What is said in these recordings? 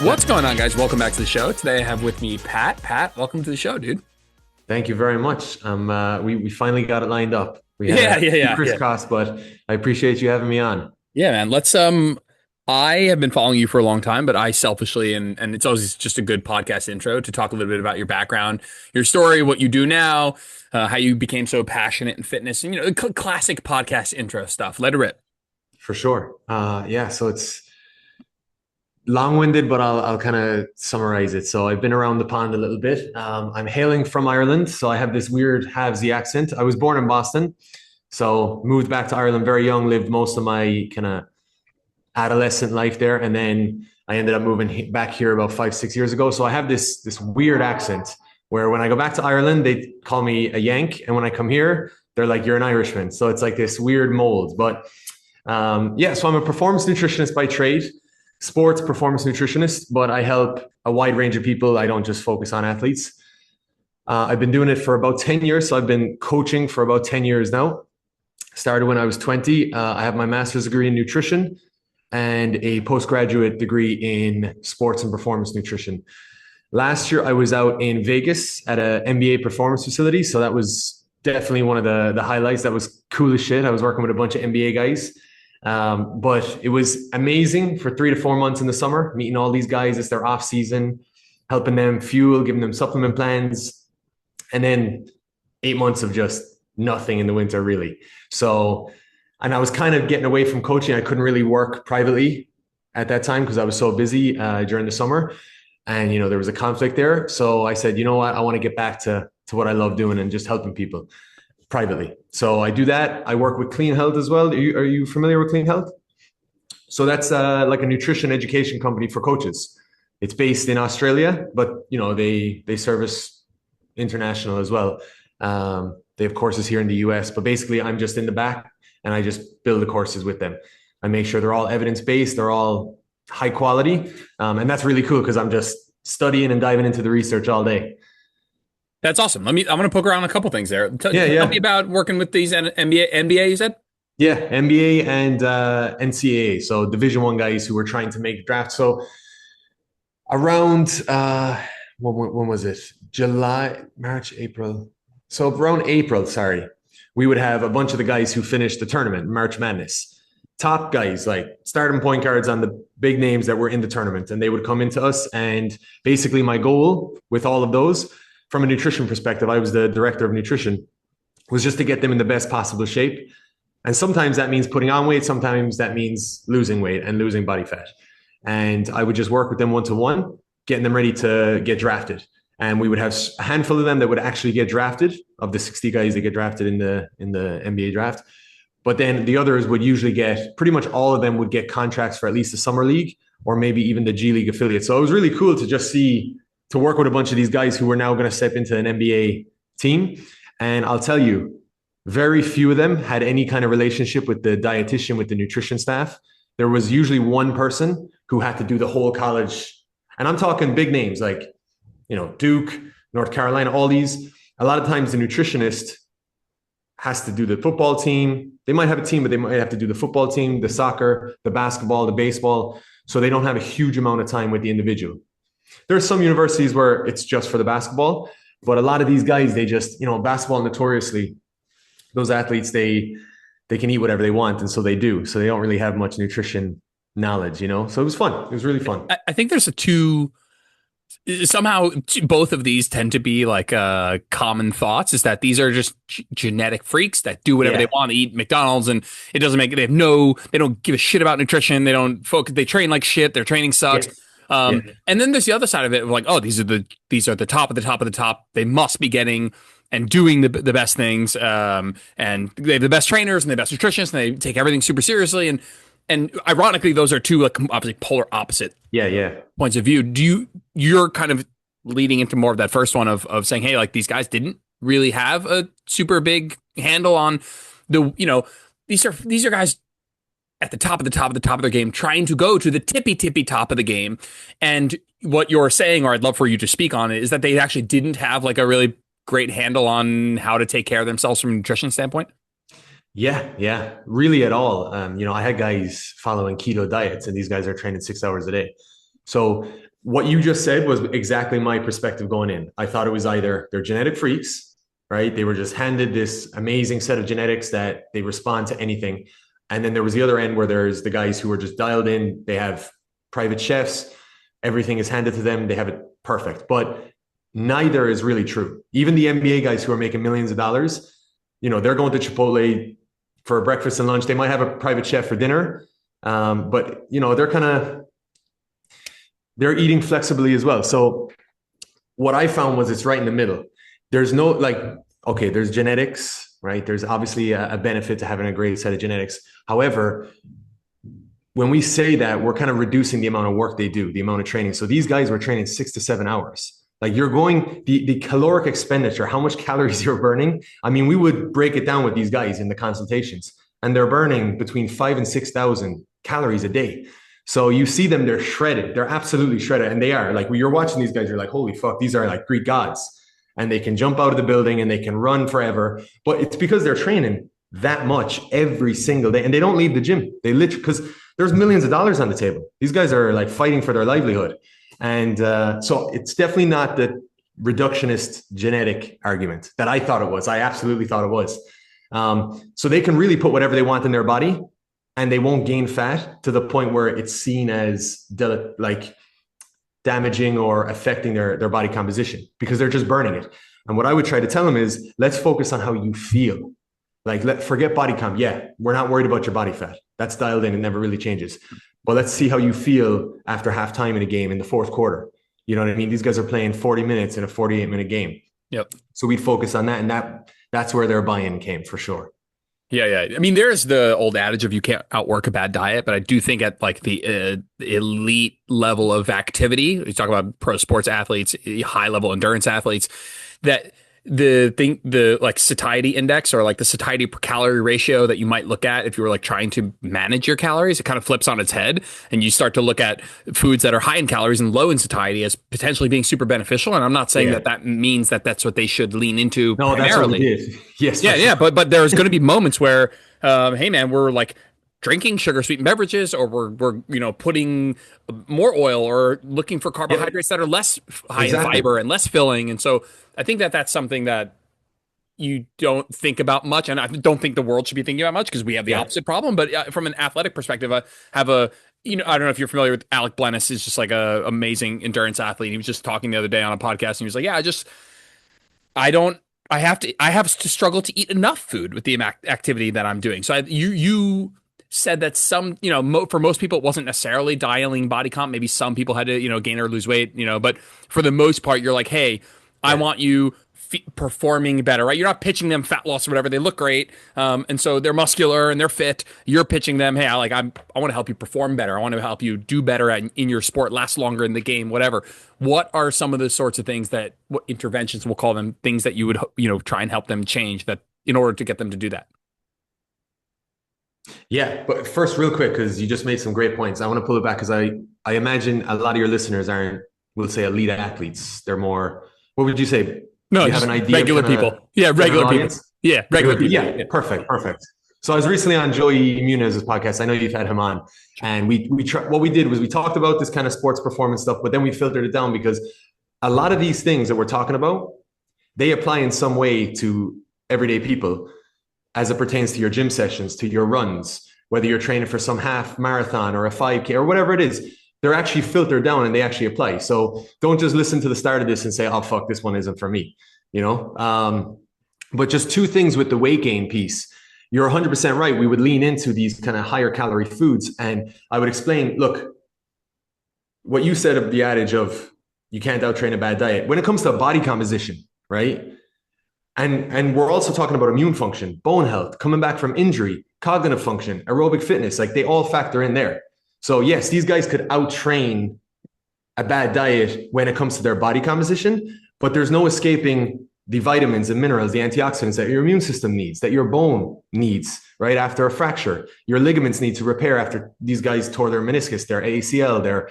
What's going on, guys? Welcome back to the show. Today I have with me Pat. Pat, welcome to the show, dude. Thank you very much. We finally got it lined up. We had Yeah, a yeah, few yeah, yeah. crisscross, but I appreciate you having me on. Yeah, man. I have been following you for a long time, but I selfishly and it's always just a good podcast intro to talk a little bit about your background, your story, what you do now, how you became so passionate in fitness, and classic podcast intro stuff. Let it rip. For sure. Yeah, so it's long-winded, but I'll kind of summarize it. So I've been around the pond a little bit. I'm hailing from Ireland, so I have this weird halvesy accent. I was born in Boston, so moved back to Ireland very young, lived most of my kind of adolescent life there, and then I ended up moving back here about 5, 6 years ago. So I have this weird accent where when I go back to Ireland, they call me a Yank, and when I come here, they're like, "You're an Irishman." So it's like this weird mold. But yeah, so I'm a performance nutritionist by trade, sports performance nutritionist, but I help a wide range of people. I don't just focus on athletes. I've been doing it for about 10 years. So I've been coaching for about 10 years now. Started when I was 20. I have my master's degree in nutrition and a postgraduate degree in sports and performance nutrition. Last year, I was out in Vegas at an NBA performance facility. So that was definitely one of the highlights. That was cool as shit. I was working with a bunch of NBA guys. But it was amazing for 3 to 4 months in the summer, meeting all these guys. It's their off season, helping them fuel, giving them supplement plans. And then 8 months of just nothing in the winter, really. So, and I was kind of getting away from coaching. I couldn't really work privately at that time because I was so busy during the summer. And, there was a conflict there. So I said, you know what? I want to get back to what I love doing and just helping people privately. So I do that. I work with Clean Health as well. Are you familiar with Clean Health? So that's like a nutrition education company for coaches. It's based in Australia, but they service international as well. They have courses here in the US, but basically I'm just in the back and I just build the courses with them. I make sure they're all evidence-based, they're all high quality. And that's really cool because I'm just studying and diving into the research all day. That's awesome. I'm going to poke around a couple things there. Yeah, Tell me yeah. about working with these NBA, you said? Yeah, NBA and NCAA, so Division One guys who were trying to make drafts. So around when was it? July, March, April. So around April, sorry, we would have a bunch of the guys who finished the tournament, March Madness. Top guys, like starting point guards on the big names that were in the tournament, and they would come into us. And basically, my goal with all of those, from a nutrition perspective, I was the director of nutrition, was just to get them in the best possible shape. And sometimes that means putting on weight, sometimes that means losing weight and losing body fat. And I would just work with them one-to-one, getting them ready to get drafted. And we would have a handful of them that would actually get drafted, of the 60 guys that get drafted in the NBA draft. But then the others would usually get, pretty much all of them would get contracts for at least the summer league or maybe even the G League affiliate. So it was really cool to just to work with a bunch of these guys who were now going to step into an NBA team. And I'll tell you, very few of them had any kind of relationship with the dietitian, with the nutrition staff. There was usually one person who had to do the whole college. And I'm talking big names like, Duke, North Carolina, all these. A lot of times the nutritionist has to do the football team. They might have a team, but they might have to do the football team, the soccer, the basketball, the baseball. So they don't have a huge amount of time with the individual. There are some universities where it's just for the basketball, but a lot of these guys, they just, basketball notoriously, those athletes, they can eat whatever they want. And so they do. So they don't really have much nutrition knowledge, So it was fun. It was really fun. I think there's somehow both of these tend to be like common thoughts, is that these are just genetic freaks that do whatever they want to eat McDonald's, and it doesn't make it. They don't give a shit about nutrition. They don't focus. They train like shit. Their training sucks. Yeah. And then there's the other side of it, of like, oh, these are the top of the top of the top. They must be getting and doing the best things. And they have the best trainers and the best nutritionists, and they take everything super seriously. And ironically, those are two like obviously polar opposite points of view. You're kind of leading into more of that first one of saying, hey, like these guys didn't really have a super big handle on these are guys at the top of the top of the top of their game, trying to go to the tippy top of the game. And what you're saying, or I'd love for you to speak on it, is that they actually didn't have like a really great handle on how to take care of themselves from a nutrition standpoint. Yeah, really at all. I had guys following keto diets, and these guys are training 6 hours a day. So what you just said was exactly my perspective going in. I thought it was either they're genetic freaks, right? They were just handed this amazing set of genetics that they respond to anything. And then there was the other end where there's the guys who are just dialed in. They have private chefs. Everything is handed to them. They have it perfect. But neither is really true. Even the NBA guys who are making millions of dollars, they're going to Chipotle for breakfast and lunch. They might have a private chef for dinner. But they're eating flexibly as well. So what I found was it's right in the middle. There's no there's genetics, right? There's obviously a benefit to having a great set of genetics. However, when we say that, we're kind of reducing the amount of work they do, the amount of training. So these guys were training 6 to 7 hours. Like you're going, the caloric expenditure, how much calories you're burning. I mean, we would break it down with these guys in the consultations, and they're burning between 5,000 and 6,000 calories a day. So you see them, they're shredded. They're absolutely shredded. And they are like, when you're watching these guys, you're like, holy fuck, these are like Greek gods. And they can jump out of the building and they can run forever. But it's because they're training that much every single day. And they don't leave the gym. They literally, because there's millions of dollars on the table. These guys are like fighting for their livelihood. And so it's definitely not the reductionist genetic argument that I thought it was. I absolutely thought it was. So they can really put whatever they want in their body, and they won't gain fat to the point where it's seen as damaging or affecting their body composition, because they're just burning it. And what I would try to tell them is, let's focus on how you feel. Forget body comp. Yeah, we're not worried about your body fat. That's dialed in. It never really changes. But let's see how you feel after halftime in a game in the fourth quarter. You know what I mean? These guys are playing 40 minutes in a 48-minute game. Yep. So we'd focus on that, and that's where their buy-in came for sure. Yeah. I mean, there's the old adage of you can't outwork a bad diet, but I do think at like the elite level of activity, you talk about pro sports athletes, high level endurance athletes, that the like satiety index, or like the satiety per calorie ratio that you might look at if you were like trying to manage your calories, it kind of flips on its head, and you start to look at foods that are high in calories and low in satiety as potentially being super beneficial. And I'm not saying that means that that's what they should lean into primarily. That's what we did. Yes. Yeah. But there's going to be moments where, hey man, we're like drinking sugar sweetened beverages, or we're putting more oil, or looking for carbohydrates that are less high in fiber and less filling. And so I think that that's something that you don't think about much, and I don't think the world should be thinking about much, because we have the opposite problem. But from an athletic perspective, I have I don't know if you're familiar with Alec Blennis. Is just like a amazing endurance athlete. He was just talking the other day on a podcast, and he was like, yeah, I have to struggle to eat enough food with the activity that I'm doing. So you said that some, for most people, it wasn't necessarily dialing body comp. Maybe some people had to, gain or lose weight, but for the most part, you're like, hey, I want you performing better, right? You're not pitching them fat loss or whatever. They look great. And so they're muscular and they're fit. You're pitching them, hey, I want to help you perform better. I want to help you do better in your sport, last longer in the game, whatever. What are some of the sorts of things what interventions, we'll call them, things that you would, try and help them change that in order to get them to do that? Yeah, but first, real quick, because you just made some great points. I want to pull it back, because I imagine a lot of your listeners aren't, we'll say, elite athletes. They're more, what would you say? No, you have an idea? Regular people. Yeah, regular people. Yeah, regular people. Yeah, perfect. So I was recently on Joey Muniz's podcast. I know you've had him on, and what we did was we talked about this kind of sports performance stuff, but then we filtered it down, because a lot of these things that we're talking about, they apply in some way to everyday people, as it pertains to your gym sessions, to your runs, whether you're training for some half marathon or a 5K or whatever it is. They're actually filtered down and they actually apply. So don't just listen to the start of this and say, oh, fuck, this one isn't for me, But just two things with the weight gain piece. You're 100% right. We would lean into these kind of higher calorie foods. And I would explain, look, what you said of the adage of you can't out-train a bad diet. When it comes to body composition, right? And we're also talking about immune function, bone health, coming back from injury, cognitive function, aerobic fitness, like they all factor in there. So yes, these guys could out-train a bad diet when it comes to their body composition, but there's no escaping the vitamins and minerals, the antioxidants that your immune system needs, that your bone needs, right? After a fracture, your ligaments need to repair after these guys tore their meniscus, their ACL, their,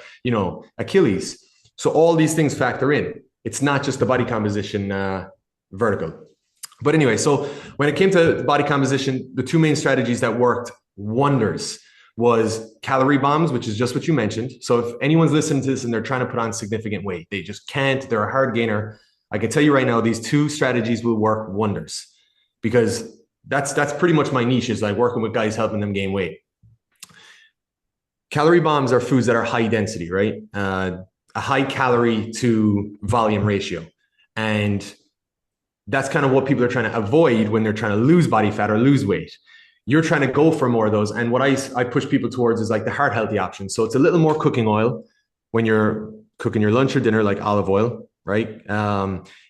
Achilles. So all these things factor in. It's not just the body composition vertical. But anyway, so when it came to body composition, the two main strategies that worked wonders was calorie bombs, which is just what you mentioned. So if anyone's listening to this and they're trying to put on significant weight, they just can't, they're a hard gainer. I can tell you right now, these two strategies will work wonders because that's pretty much my niche is like working with guys, helping them gain weight. Calorie bombs are foods that are high density, right? A high calorie to volume ratio. And that's kind of what people are trying to avoid when they're trying to lose body fat or lose weight. You're trying to go for more of those. And what I push people towards is like the heart healthy option. So it's a little more cooking oil when you're cooking your lunch or dinner, like olive oil, right?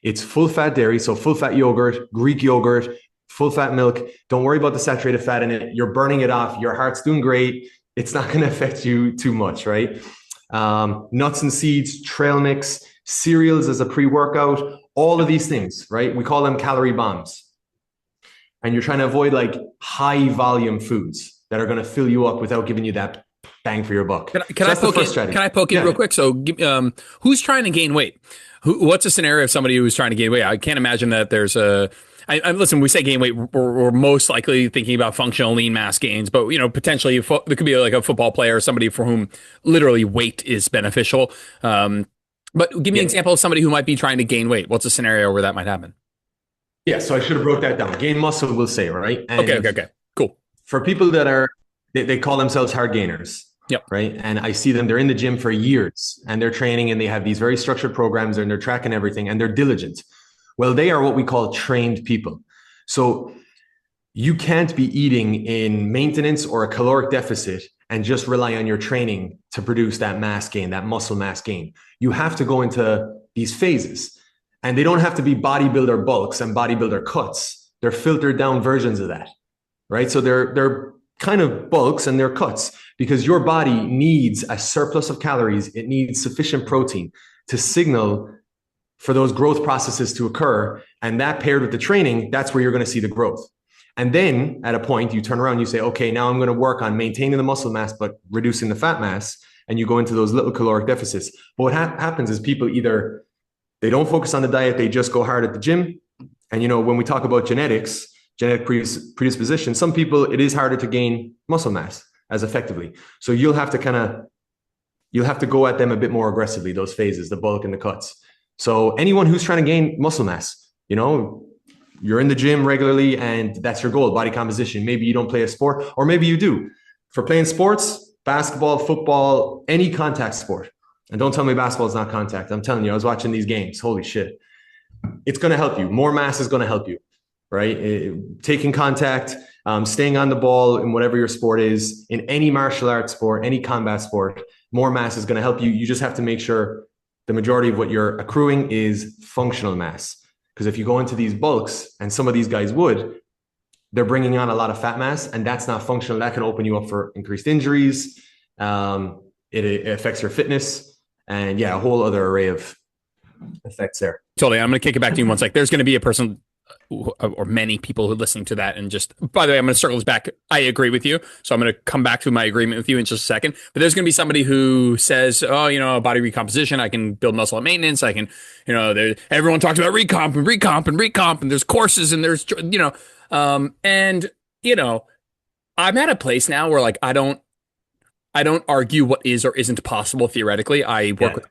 It's full fat dairy. So full fat yogurt, Greek yogurt, full fat milk. Don't worry about the saturated fat in it. You're burning it off. Your heart's doing great. It's not going to affect you too much, right? Nuts and seeds, trail mix, cereals as a pre-workout, all of these things, right? We call them calorie bombs. And you're trying to avoid like high volume foods that are going to fill you up without giving you that bang for your buck. Can I poke in real quick? So who's trying to gain weight? What's a scenario of somebody who's trying to gain weight? I can't imagine that there's listen, when we say gain weight, we're most likely thinking about functional lean mass gains, but potentially there could be like a football player or somebody for whom literally weight is beneficial. But give me an example of somebody who might be trying to gain weight. What's a scenario where that might happen? Yeah, so I should have wrote that down. Gain muscle, we'll say, right? And okay, cool. For people that they call themselves hard gainers, yep, right? And I see them, they're in the gym for years and they're training and they have these very structured programs and they're tracking everything and they're diligent. Well, they are what we call trained people. So you can't be eating in maintenance or a caloric deficit and just rely on your training to produce that mass gain, that muscle mass gain. You have to go into these phases. And they don't have to be bodybuilder bulks and bodybuilder cuts. They're filtered down versions of that, right? So they're kind of bulks and they're cuts because your body needs a surplus of calories. It needs sufficient protein to signal for those growth processes to occur. And that paired with the training, that's where you're going to see the growth. And then at a point, you turn around, you say, okay, now I'm going to work on maintaining the muscle mass, but reducing the fat mass. And you go into those little caloric deficits. But what happens is people either they don't focus on the diet. They just go hard at the gym. And, when we talk about genetics, genetic predisposition, some people, it is harder to gain muscle mass as effectively. So you'll have to go at them a bit more aggressively, those phases, the bulk and the cuts. So anyone who's trying to gain muscle mass, you're in the gym regularly and that's your goal, body composition. Maybe you don't play a sport or maybe you do. For playing sports, basketball, football, any contact sport. And don't tell me basketball is not contact. I'm telling you, I was watching these games. Holy shit. It's going to help you. More mass is going to help you, right? Taking contact, staying on the ball in whatever your sport is, in any martial arts sport, any combat sport, more mass is going to help you. You just have to make sure the majority of what you're accruing is functional mass. Because if you go into these bulks, and some of these guys they're bringing on a lot of fat mass, and that's not functional. That can open you up for increased injuries. It affects your fitness. And a whole other array of effects there. Totally. I'm going to kick it back to you once. Like, there's going to be a person or many people who are listening to that. And just, by the way, I'm going to circle this back. I agree with you. So I'm going to come back to my agreement with you in just a second. But there's going to be somebody who says, oh, body recomposition, I can build muscle at maintenance. I can, everyone talks about recomp and there's courses and there's, I'm at a place now where like, I don't argue what is or isn't possible theoretically. I work with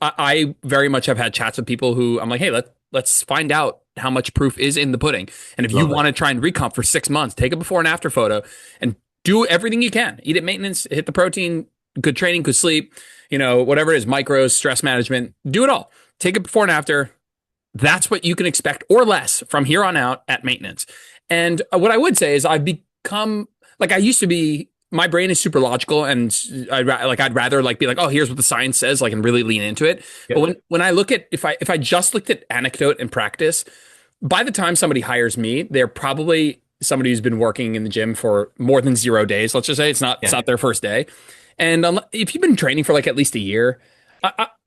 I very much have had chats with people who I'm like, hey, let's find out how much proof is in the pudding. And if you want to try and recomp for 6 months, take a before and after photo and do everything you can. Eat at maintenance, hit the protein, good training, good sleep, whatever it is, macros, stress management, do it all. Take a before and after. That's what you can expect or less from here on out at maintenance. And what I would say is I've become like I used to be. My brain is super logical, and I'd rather like be like, oh, here's what the science says, like, and really lean into it. Yep. But when I look at if I just looked at anecdote and practice, by the time somebody hires me, they're probably somebody who's been working in the gym for more than 0 days. Let's just say it's not their first day, and if you've been training for like at least a year,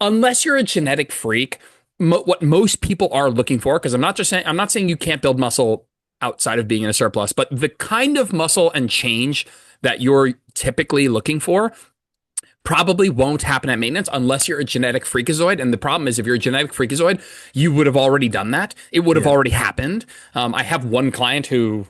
unless you're a genetic freak, what most people are looking for, because I'm not saying you can't build muscle outside of being in a surplus, but the kind of muscle and change that you're typically looking for probably won't happen at maintenance unless you're a genetic freakazoid. And the problem is if you're a genetic freakazoid, you would have already done that. It would have already happened. I have one client who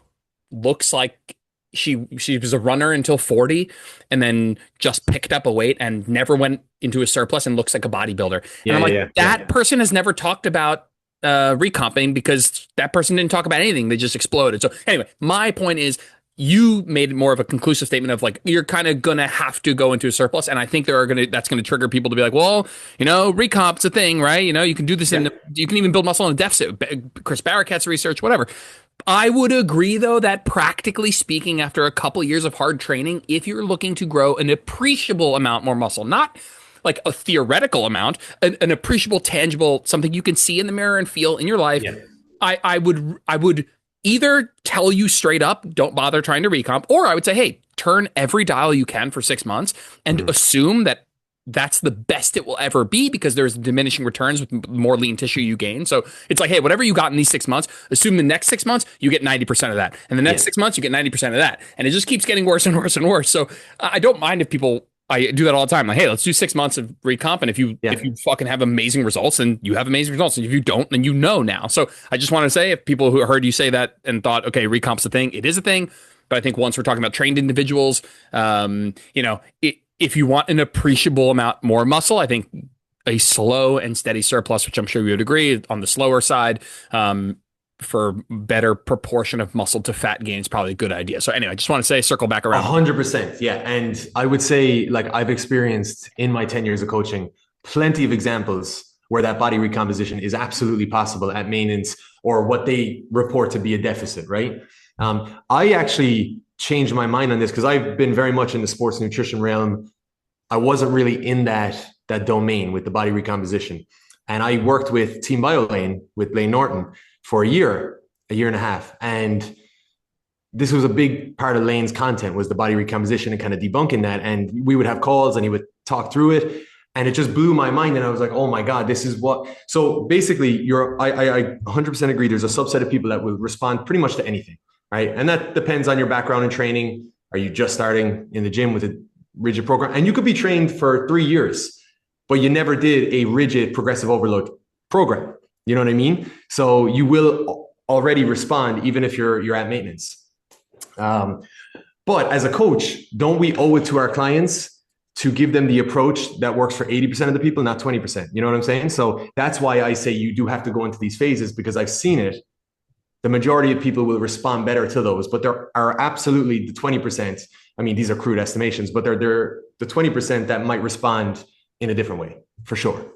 looks like she was a runner until 40 and then just picked up a weight and never went into a surplus and looks like a bodybuilder. And Yeah, I'm yeah, like, yeah, yeah. that person has never talked about recomping because that person didn't talk about anything. They just exploded. So anyway, my point is you made more of a conclusive statement of like you're kind of gonna have to go into a surplus, and I think that's gonna trigger people to be like, well, recomp's a thing, right? You can do this Yeah. you can even build muscle in a deficit. Chris Barrakett's research, whatever. I would agree, though, that practically speaking, after a couple years of hard training, if you're looking to grow an appreciable amount more muscle, not like a theoretical amount, an appreciable, tangible, something you can see in the mirror and feel in your life, Yeah. I would either tell you straight up, don't bother trying to recomp, or I would say, hey, turn every dial you can for 6 months and Mhm. assume that that's the best it will ever be because there's diminishing returns with more lean tissue you gain. So it's like, hey, whatever you got in these 6 months, assume the next 6 months you get 90% of that. And the next Yeah. 6 months you get 90% of that. And it just keeps getting worse and worse and worse. So I don't mind if people I do that all the time. Like, hey, let's do 6 months of recomp. And if Yeah. you fucking have amazing results, then you have amazing results. And if you don't, then you know now. So I just want to say if people who heard you say that and thought, okay, recomp's a thing, it is a thing. But I think once we're talking about trained individuals, if you want an appreciable amount more muscle, I think a slow and steady surplus, which I'm sure you would agree on the slower side, for better proportion of muscle to fat gain is probably a good idea. So anyway, I just want to say circle back A around. 100%. Yeah. And I would say, like, I've experienced in my 10 years of coaching plenty of examples where that body recomposition is absolutely possible at maintenance or what they report to be a deficit, right? I actually changed my mind on this because I've been very much in the sports nutrition realm. I wasn't really in that domain with the body recomposition. And I worked with Team BioLane with Lane Norton for a year and a half. And this was a big part of Lane's content was the body recomposition and kind of debunking that. And we would have calls and he would talk through it. And it just blew my mind. And I was like, oh my God, this is what. So basically, I 100% agree. There's a subset of people that will respond pretty much to anything, right? And that depends on your background and training. Are you just starting in the gym with a rigid program? And you could be trained for 3 years, but you never did a rigid progressive overload program. You know what I mean? So you will already respond even if you're at maintenance. But as a coach, don't we owe it to our clients to give them the approach that works for 80% of the people, not 20%? You know what I'm saying? So that's why I say you do have to go into these phases because I've seen it. The majority of people will respond better to those, but there are absolutely the 20%. I mean, these are crude estimations, but they're the 20% that might respond in a different way for sure.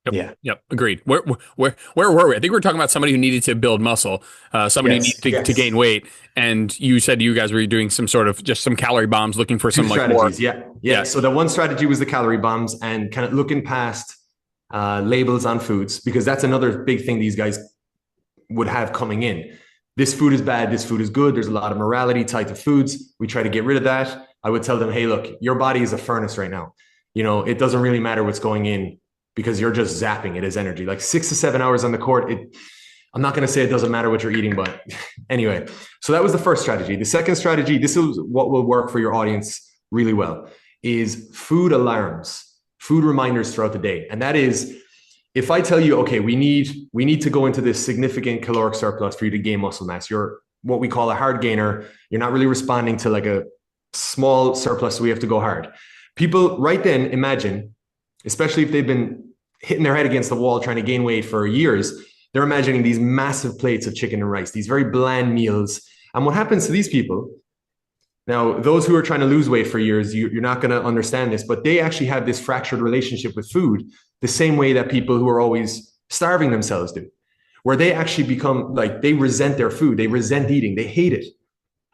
Yep. Yeah. Yep. Agreed. Where were we? I think we were talking about somebody who needed to build muscle, somebody who Yes. needed to Yes. gain weight. And you said you guys were doing some sort of just some calorie bombs looking for Two some like more. strategies. Yeah. Yeah. Yeah. So the one strategy was the calorie bombs and kind of looking past labels on foods, because that's another big thing these guys would have coming in. This food is bad. This food is good. There's a lot of morality tied to foods. We try to get rid of that. I would tell them, hey, look, your body is a furnace right now. It doesn't really matter what's going in because you're just zapping it as energy. Like 6 to 7 hours on the court, I'm not going to say it doesn't matter what you're eating, but anyway. So that was the first strategy. The second strategy, this is what will work for your audience really well, is food alarms, food reminders throughout the day. And that is, if I tell you, okay, we need to go into this significant caloric surplus for you to gain muscle mass, you're what we call a hard gainer. You're not really responding to like a small surplus, so we have to go hard. People right then imagine, especially if they've been hitting their head against the wall trying to gain weight for years, they're imagining these massive plates of chicken and rice, these very bland meals. And what happens to these people? Now, those who are trying to lose weight for years, you're not going to understand this, but they actually have this fractured relationship with food, the same way that people who are always starving themselves do, where they actually become like, they resent their food. They resent eating. They hate it.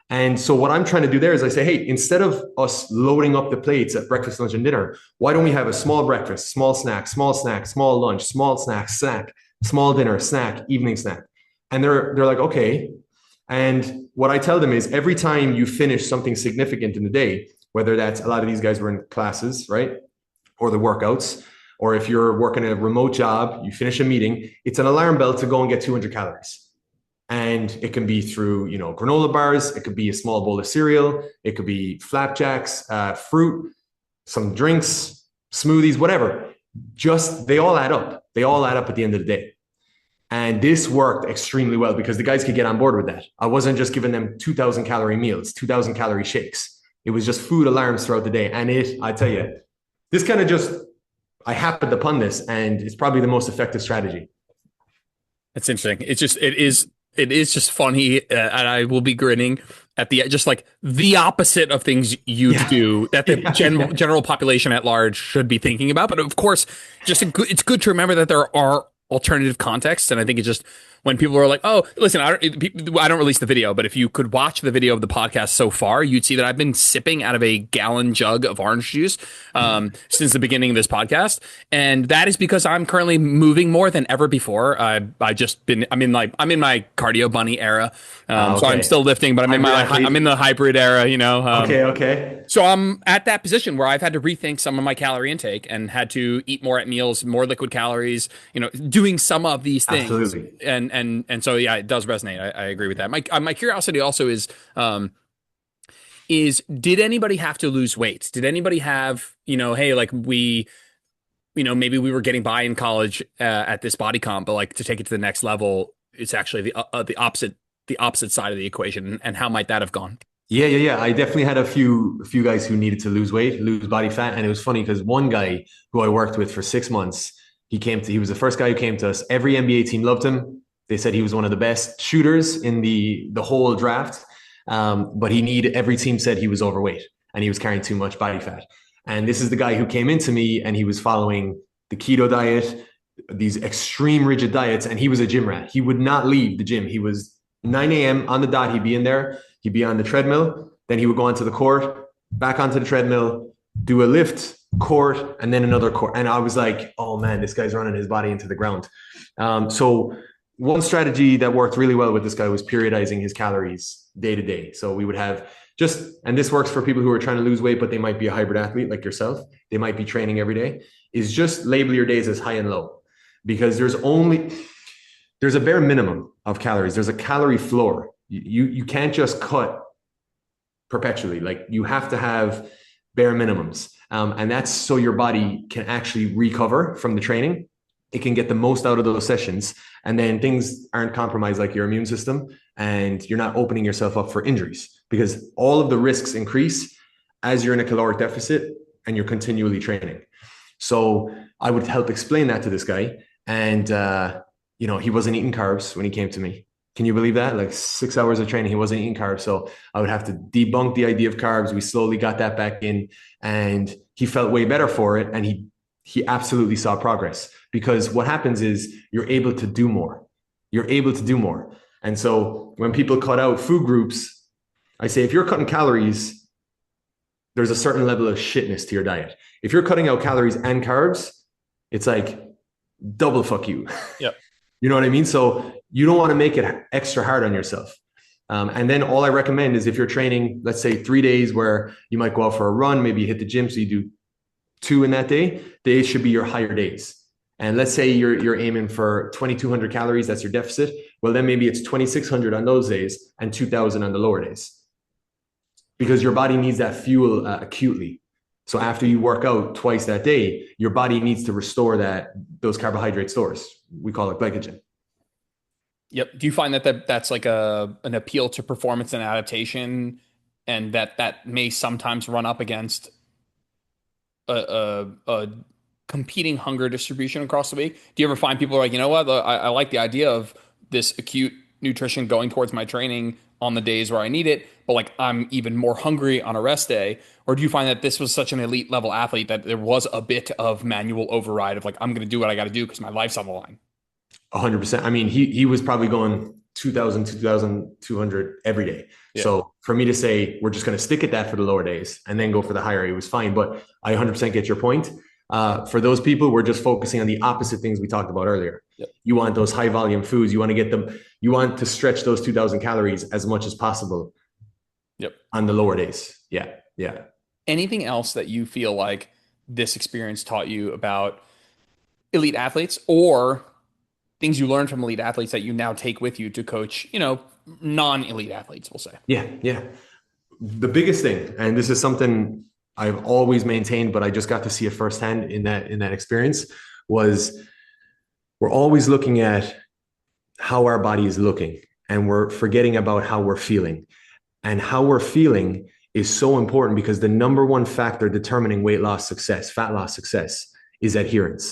And so what I'm trying to do there is I say, hey, instead of us loading up the plates at breakfast, lunch, and dinner, why don't we have a small breakfast, small snack, small snack, small lunch, small snack, snack, small dinner, snack, evening snack. And they're like, okay. And what I tell them is every time you finish something significant in the day, whether that's a lot of these guys were in classes, right? Or the workouts, or if you're working a remote job, you finish a meeting, it's an alarm bell to go and get 200 calories. And it can be through, granola bars. It could be a small bowl of cereal. It could be flapjacks, fruit, some drinks, smoothies, whatever. Just, they all add up. They all add up at the end of the day. And this worked extremely well because the guys could get on board with that. I wasn't just giving them 2,000 calorie meals, 2,000 calorie shakes. It was just food alarms throughout the day. And I tell you, this kind of just, I happened upon this, and it's probably the most effective strategy. It's interesting. It is just funny, and I will be grinning at the just like the opposite of things you Yeah. do that the Yeah. general population at large should be thinking about. But of course, it's good to remember that there are alternative contexts, and I think it's just when people are like, "Oh, listen, I don't release the video, but if you could watch the video of the podcast so far, you'd see that I've been sipping out of a gallon jug of orange juice since the beginning of this podcast, and that is because I'm currently moving more than ever before. I'm in my cardio bunny era, so I'm Okay. still lifting, but Hybrid athlete. I'm in the hybrid era, Okay. Okay. so I'm at that position where I've had to rethink some of my calorie intake and had to eat more at meals, more liquid calories, doing some of these things. Absolutely. And so, yeah, it does resonate. I agree with that. My curiosity also is did anybody have to lose weight? Did anybody have, hey, like maybe we were getting by in college at this body comp, but like to take it to the next level, it's actually the opposite side of the equation. And how might that have gone? Yeah. I definitely had a few guys who needed to lose weight, lose body fat, and it was funny because one guy who I worked with for 6 months, he was the first guy who came to us. Every NBA team loved him. They said he was one of the best shooters in the whole draft, but every team said he was overweight and he was carrying too much body fat. And this is the guy who came into me and he was following the keto diet, these extreme rigid diets, and he was a gym rat. He would not leave the gym. He was 9 a.m. on the dot. He'd be in there. He'd be on the treadmill. Then he would go onto the court, back onto the treadmill, do a lift, court, and then another court. And I was like, oh man, this guy's running his body into the ground. So one strategy that worked really well with this guy was periodizing his calories day to day. So we would have and this works for people who are trying to lose weight, but they might be a hybrid athlete like yourself. They might be training every day, is just label your days as high and low, because there's a bare minimum of calories. There's a calorie floor. You can't just cut perpetually. Like you have to have bare minimums. And that's so your body can actually recover from the training. It can get the most out of those sessions. And then things aren't compromised, like your immune system, and you're not opening yourself up for injuries, because all of the risks increase as you're in a caloric deficit and you're continually training. So I would help explain that to this guy. And, he wasn't eating carbs when he came to me. Can you believe that? Like 6 hours of training, he wasn't eating carbs. So I would have to debunk the idea of carbs. We slowly got that back in, and he felt way better for it. And he absolutely saw progress, because what happens is you're able to do more. You're able to do more. And so when people cut out food groups, I say, if you're cutting calories, there's a certain level of shitness to your diet. If you're cutting out calories and carbs, it's like double fuck you. Yep. You know what I mean? So you don't want to make it extra hard on yourself. And then all I recommend is, if you're training, let's say 3 days where you might go out for a run, maybe you hit the gym, so you do 2 in that day, they should be your higher days. And let's say you're aiming for 2,200 calories, that's your deficit. Well, then maybe it's 2,600 on those days and 2,000 on the lower days, because your body needs that fuel acutely. So after you work out twice that day, your body needs to restore those carbohydrate stores. We call it glycogen. Yep. Do you find that's like an appeal to performance and adaptation, and that may sometimes run up against a competing hunger distribution across the week? Do you ever find people are like, you know what, I like the idea of this acute nutrition going towards my training on the days where I need it, but like I'm even more hungry on a rest day? Or do you find that this was such an elite level athlete that there was a bit of manual override of like, I'm going to do what I got to do because my life's on the line? 100%. I mean, he was probably going 2,000, 2,200 every day. Yeah. So for me to say, we're just going to stick at that for the lower days and then go for the higher, it was fine. But I 100% get your point. For those people, we're just focusing on the opposite things we talked about earlier. Yep. You want those high volume foods. You want to get them. You want to stretch those 2,000 calories as much as possible. Yep. On the lower days. Yeah. Yeah. Anything else that you feel like this experience taught you about elite athletes, or things you learned from elite athletes that you now take with you to coach, non-elite athletes, we'll say? Yeah. Yeah. The biggest thing, and this is something I've always maintained, but I just got to see it firsthand in that experience, was we're always looking at how our body is looking, and we're forgetting about how we're feeling. And how we're feeling is so important because the number one factor determining weight loss success, fat loss success, is adherence.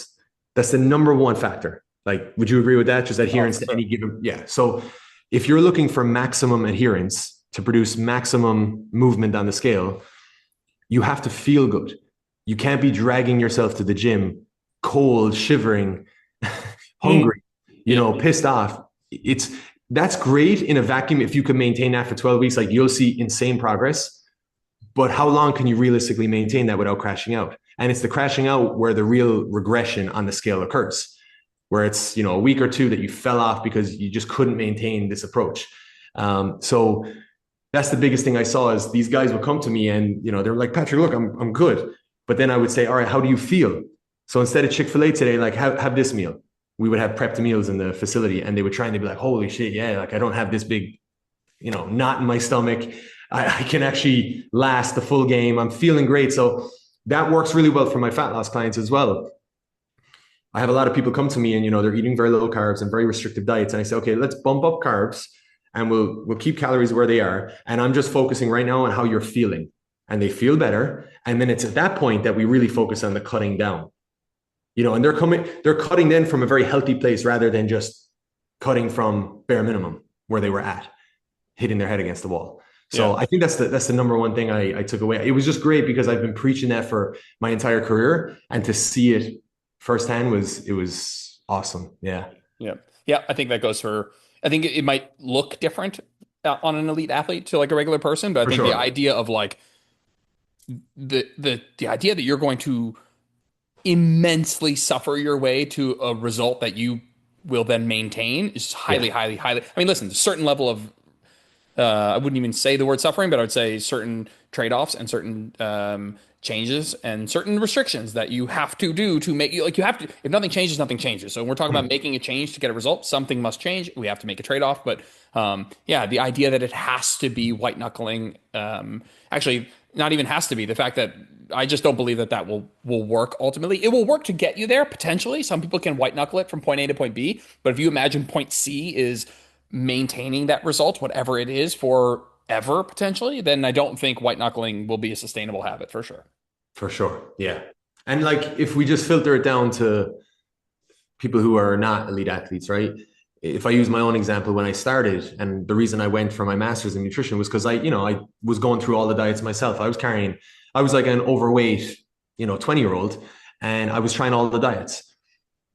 That's the number one factor. Like, would you agree with that? Just Oh, adherence for to sure. any given, yeah. So if you're looking for maximum adherence to produce maximum movement on the scale, you have to feel good. You can't be dragging yourself to the gym cold, shivering, Mm. hungry, Yeah. pissed off. It's That's great in a vacuum if you can maintain that for 12 weeks, like you'll see insane progress. But how long can you realistically maintain that without crashing out? And it's the crashing out where the real regression on the scale occurs, where it's, a week or two that you fell off because you just couldn't maintain this approach. So that's the biggest thing I saw is these guys would come to me and, they're like, Patrick, look, I'm good. But then I would say, all right, how do you feel? So instead of Chick-fil-A today, like have this meal. We would have prepped meals in the facility and they would try and they'd be like, holy shit, yeah, like I don't have this big, knot in my stomach. I can actually last the full game. I'm feeling great. So that works really well for my fat loss clients as well. I have a lot of people come to me and they're eating very low carbs and very restrictive diets, and I say, okay, let's bump up carbs and we'll keep calories where they are. And I'm just focusing right now on how you're feeling, and they feel better. And then it's at that point that we really focus on the cutting down. And they're cutting then from a very healthy place rather than just cutting from bare minimum where they were at, hitting their head against the wall. Yeah. So I think that's the number one thing I took away. It was just great because I've been preaching that for my entire career, and to see it firsthand was awesome. Yeah, Yeah. Yeah. I think that goes for, I think it might look different on an elite athlete to like a regular person, but I for think the sure. idea of like the idea that you're going to immensely suffer your way to a result that you will then maintain is Yeah. highly, highly, highly. I mean, listen, a certain level of I wouldn't even say the word suffering, but I would say certain trade-offs and certain changes and certain restrictions that you have to do to make you like you have to. If nothing changes, nothing changes. So when we're talking about Mm. making a change to get a result, something must change. We have to make a trade-off. But yeah, the idea that it has to be white knuckling, actually, not even has to be. The fact that I just don't believe that that will work ultimately. It will work to get you there potentially. Some people can white knuckle it from point A to point B, but if you imagine point C is maintaining that result, whatever it is, forever potentially, then I don't think white knuckling will be a sustainable habit for sure. For sure. Yeah. And like if we just filter it down to people who are not elite athletes, right? If I use my own example, when I started, and the reason I went for my master's in nutrition was because I was going through all the diets myself. I was like an overweight, 20-year-old, and I was trying all the diets.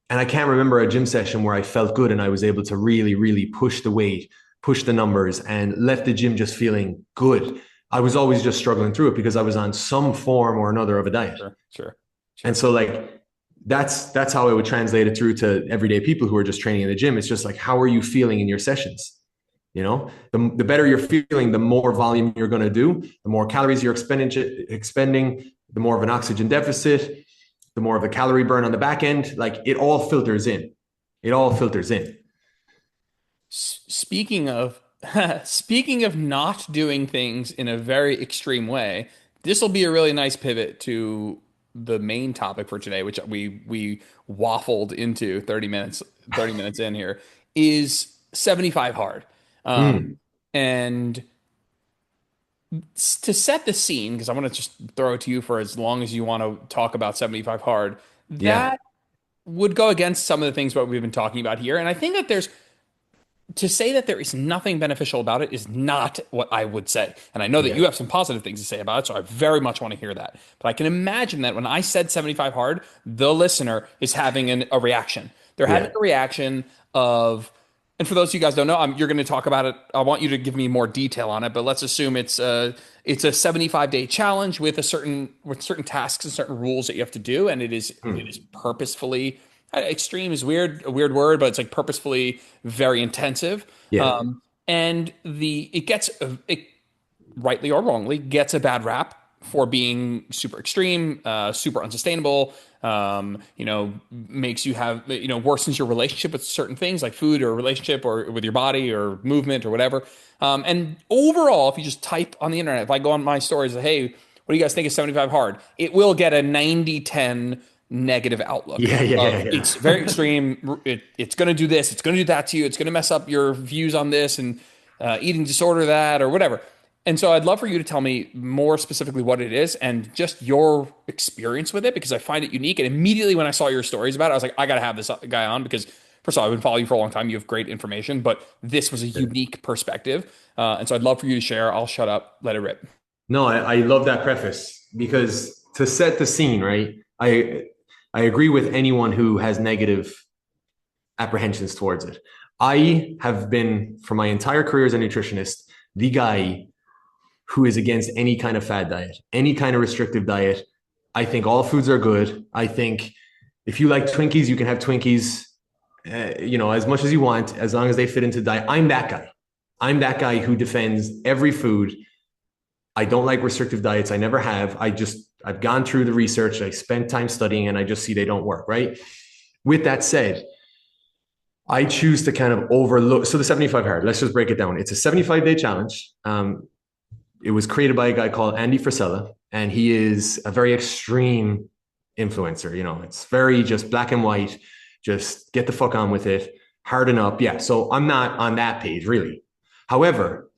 And I can't remember a gym session where I felt good and I was able to really, really push the weight, push the numbers, and left the gym just feeling good. I was always just struggling through it because I was on some form or another of a diet. Sure, sure, And sure. so like that's how I would translate it through to everyday people who are just training in the gym. It's just like, how are you feeling in your sessions? The better you're feeling, the more volume you're going to do, the more calories you're expending, the more of an oxygen deficit, the more of a calorie burn on the back end. Like it all filters in. It all filters in. Speaking of speaking of not doing things in a very extreme way, this will be a really nice pivot to the main topic for today, which we waffled into 30 minutes in here, is 75 hard. Mm, And to set the scene, because I want to just throw it to you for as long as you want to talk about 75 hard, yeah. that would go against some of the things what we've been talking about here. And I think that there's to say that there is nothing beneficial about it is not what I would say. And I know that Yeah. you have some positive things to say about it, so I very much want to hear that. But I can imagine that when I said 75 hard, the listener is having a reaction. They're having Yeah. a reaction of, and for those of you guys who don't know, you're going to talk about it. I want you to give me more detail on it, but let's assume it's a 75-day challenge with certain tasks and certain rules that you have to do, and it is Mm, purposefully extreme is a weird word, but it's like purposefully very intensive. yeah. And it rightly or wrongly gets a bad rap for being super extreme, super unsustainable. Makes you have worsens your relationship with certain things like food or relationship or with your body or movement or whatever. And overall, if you just type on the internet, if I go on my stories, hey, what do you guys think of 75 hard? It will get a 90-10 negative outlook Yeah, yeah, of yeah, it's very extreme. It's going to do this. It's going to do that to you. It's going to mess up your views on this and eating disorder that or whatever. And so I'd love for you to tell me more specifically what it is and just your experience with it because I find it unique. And immediately when I saw your stories about it, I was like, I got to have this guy on because first of all, I've been following you for a long time. You have great information, but this was a yeah. unique perspective. And so I'd love for you to share. I'll shut up, let it rip. No, I love that preface because to set the scene, right? I agree with anyone who has negative apprehensions towards it. I have been, for my entire career as a nutritionist, the guy who is against any kind of fad diet, any kind of restrictive diet. I think all foods are good. I think if you like Twinkies, you can have Twinkies, as much as you want, as long as they fit into the diet. I'm that guy. I'm that guy who defends every food. I don't like restrictive diets. I never have. I've gone through the research. I spent time studying and I just see they don't work, right? With that said, I choose to kind of overlook. So the 75 hard, let's just break it down. It's a 75-day challenge. It was created by a guy called Andy Frisella, and he is a very extreme influencer. It's very just black and white. Just get the fuck on with it. Harden up. Yeah. So I'm not on that page really. However,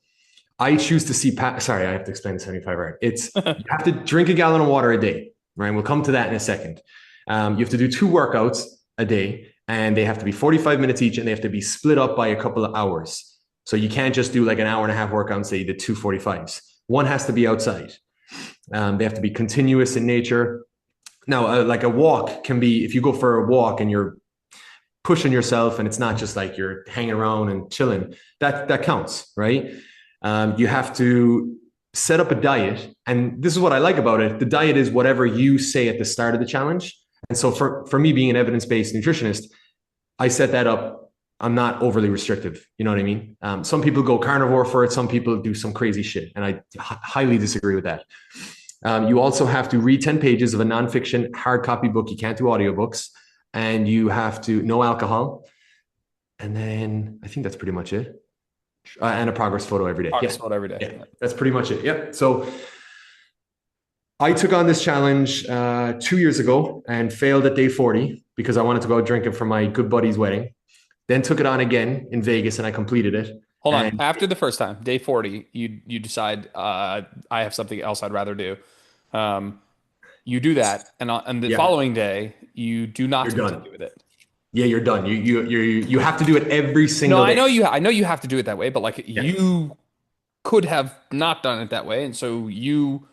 I choose to see, sorry, I have to explain the 75 hard. It's, you have to drink a gallon of water a day, right? We'll come to that in a second. You have to do 2 workouts a day, and they have to be 45 minutes each, and they have to be split up by a couple of hours. So you can't just do like an hour and a half workout and say you did 2 45s. One has to be outside. They have to be continuous in nature. Now, like a walk can be, if you go for a walk and you're pushing yourself and it's not just like you're hanging around and chilling, that counts, right? You have to set up a diet. And this is what I like about it. The diet is whatever you say at the start of the challenge. And so for me being an evidence-based nutritionist, I set that up. I'm not overly restrictive. You know what I mean? Some people go carnivore for it. Some people do some crazy shit. And I highly disagree with that. You also have to read 10 pages of a nonfiction hard copy book. You can't do audiobooks. And you have to, no alcohol. And then I think that's pretty much it. And a progress photo every day. Progress photo every day. Yeah, that's pretty much it. Yeah. So I took on this challenge 2 years ago and failed at day 40 because I wanted to go out drinking for my good buddy's wedding. Then took it on again in Vegas and I completed it. Hold on. After the first time, day 40, you decide I have something else I'd rather do. You do that, and the following day, you do not You're continue done. with it. Yeah, you're done. You have to do it every single day. I know you have to do it that way, but like you could have not done it that way, and so you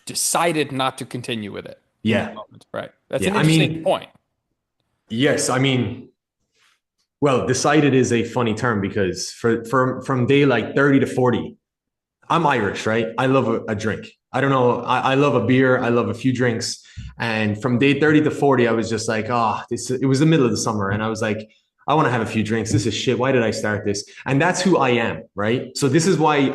decided not to continue with it. Yeah. Right. That's an interesting point. Yes, well, decided is a funny term because from day like 30 to 40, I'm Irish, right? I love a drink. I don't know. I love a beer. I love a few drinks. And from day 30 to 40, I was just like, it was the middle of the summer. And I was like, I want to have a few drinks. This is shit. Why did I start this? And that's who I am, right? So this is why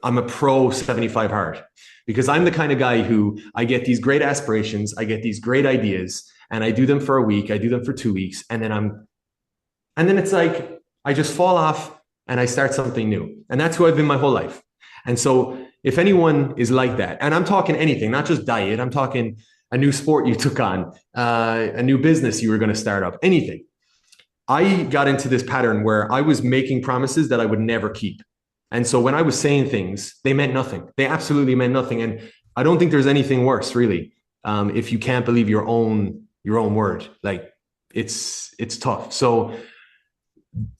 I'm a pro 75 hard because I'm the kind of guy who I get these great aspirations. I get these great ideas and I do them for a week. I do them for 2 weeks. And then it's like, I just fall off and I start something new. And that's who I've been my whole life. And so if anyone is like that, and I'm talking anything, not just diet, I'm talking a new sport you took on, a new business you were going to start up, anything. I got into this pattern where I was making promises that I would never keep. And so when I was saying things, they meant nothing. They absolutely meant nothing. And I don't think there's anything worse, really, if you can't believe your own word. Like it's tough. So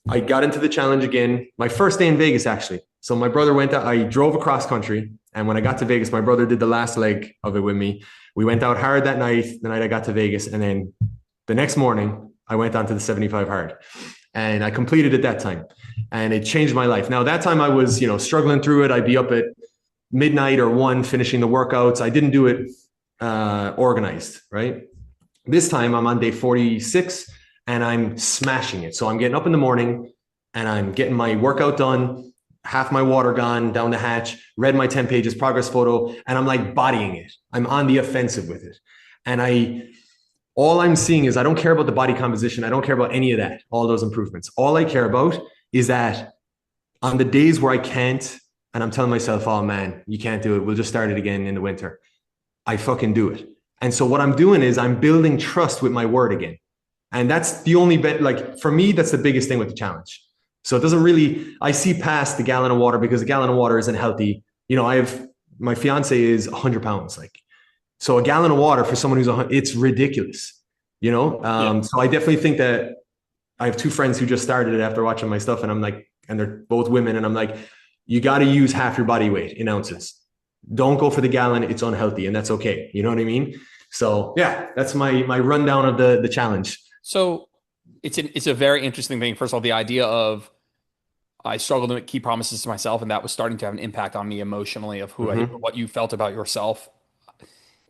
I got into the challenge again, my first day in Vegas, actually. So my brother went out, I drove across country. And when I got to Vegas, my brother did the last leg of it with me. We went out hard that night, the night I got to Vegas. And then the next morning, I went on to the 75 hard and I completed it that time. And it changed my life. Now, that time I was, struggling through it. I'd be up at midnight or 1 finishing the workouts. I didn't do it organized, right? This time I'm on day 46 and I'm smashing it. So I'm getting up in the morning and I'm getting my workout done, half my water gone down the hatch, read my 10 pages progress photo, and I'm like bodying it. I'm on the offensive with it. And all I'm seeing is I don't care about the body composition. I don't care about any of that, all those improvements. All I care about is that on the days where I can't, and I'm telling myself, oh man, you can't do it. We'll just start it again in the winter. I fucking do it. And so what I'm doing is I'm building trust with my word again. And that's the only bit, like for me, that's the biggest thing with the challenge. So it doesn't really, I see past the gallon of water because a gallon of water isn't healthy. You know, my fiance is 100 pounds. Like, so a gallon of water for someone who's it's ridiculous, you know? Yeah. So I definitely think that I have two friends who just started it after watching my stuff, and I'm like, and they're both women, and I'm like, you got to use half your body weight in ounces. Don't go for the gallon; it's unhealthy, and that's okay. You know what I mean? So yeah, that's my rundown of the challenge. So it's a very interesting thing. First of all, the idea of I struggled to keep promises to myself, and that was starting to have an impact on me emotionally of Mm-hmm. what you felt about yourself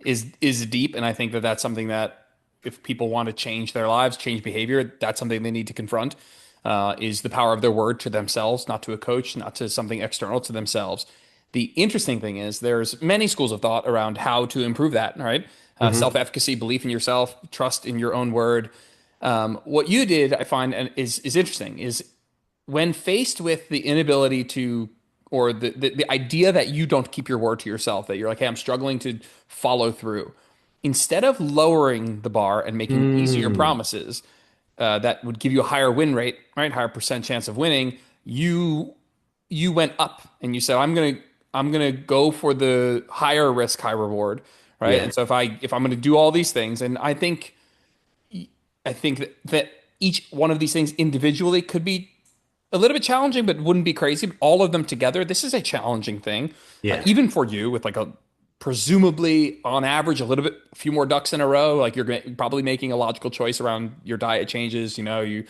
is deep, and I think that that's something that if people want to change their lives, change behavior, that's something they need to confront. Is the power of their word to themselves, not to a coach, not to something external, to themselves. The interesting thing is there's many schools of thought around how to improve that, right? Mm-hmm. Self-efficacy, belief in yourself, trust in your own word. What you did, I find, and is interesting, is when faced with the inability to, or the idea that you don't keep your word to yourself, that you're like, hey, I'm struggling to follow through, instead of lowering the bar and making easier Mm. promises that would give you a higher win rate, right, higher percent chance of winning, you went up and you said, I'm gonna go for the higher risk, high reward, right? Yeah. And so if I'm gonna do all these things, and I think that each one of these things individually could be a little bit challenging, but wouldn't be crazy. But all of them together, this is a challenging thing, Yeah. even for you with like a presumably on average a little bit, a few more ducks in a row. Like you're probably making a logical choice around your diet changes. You know, you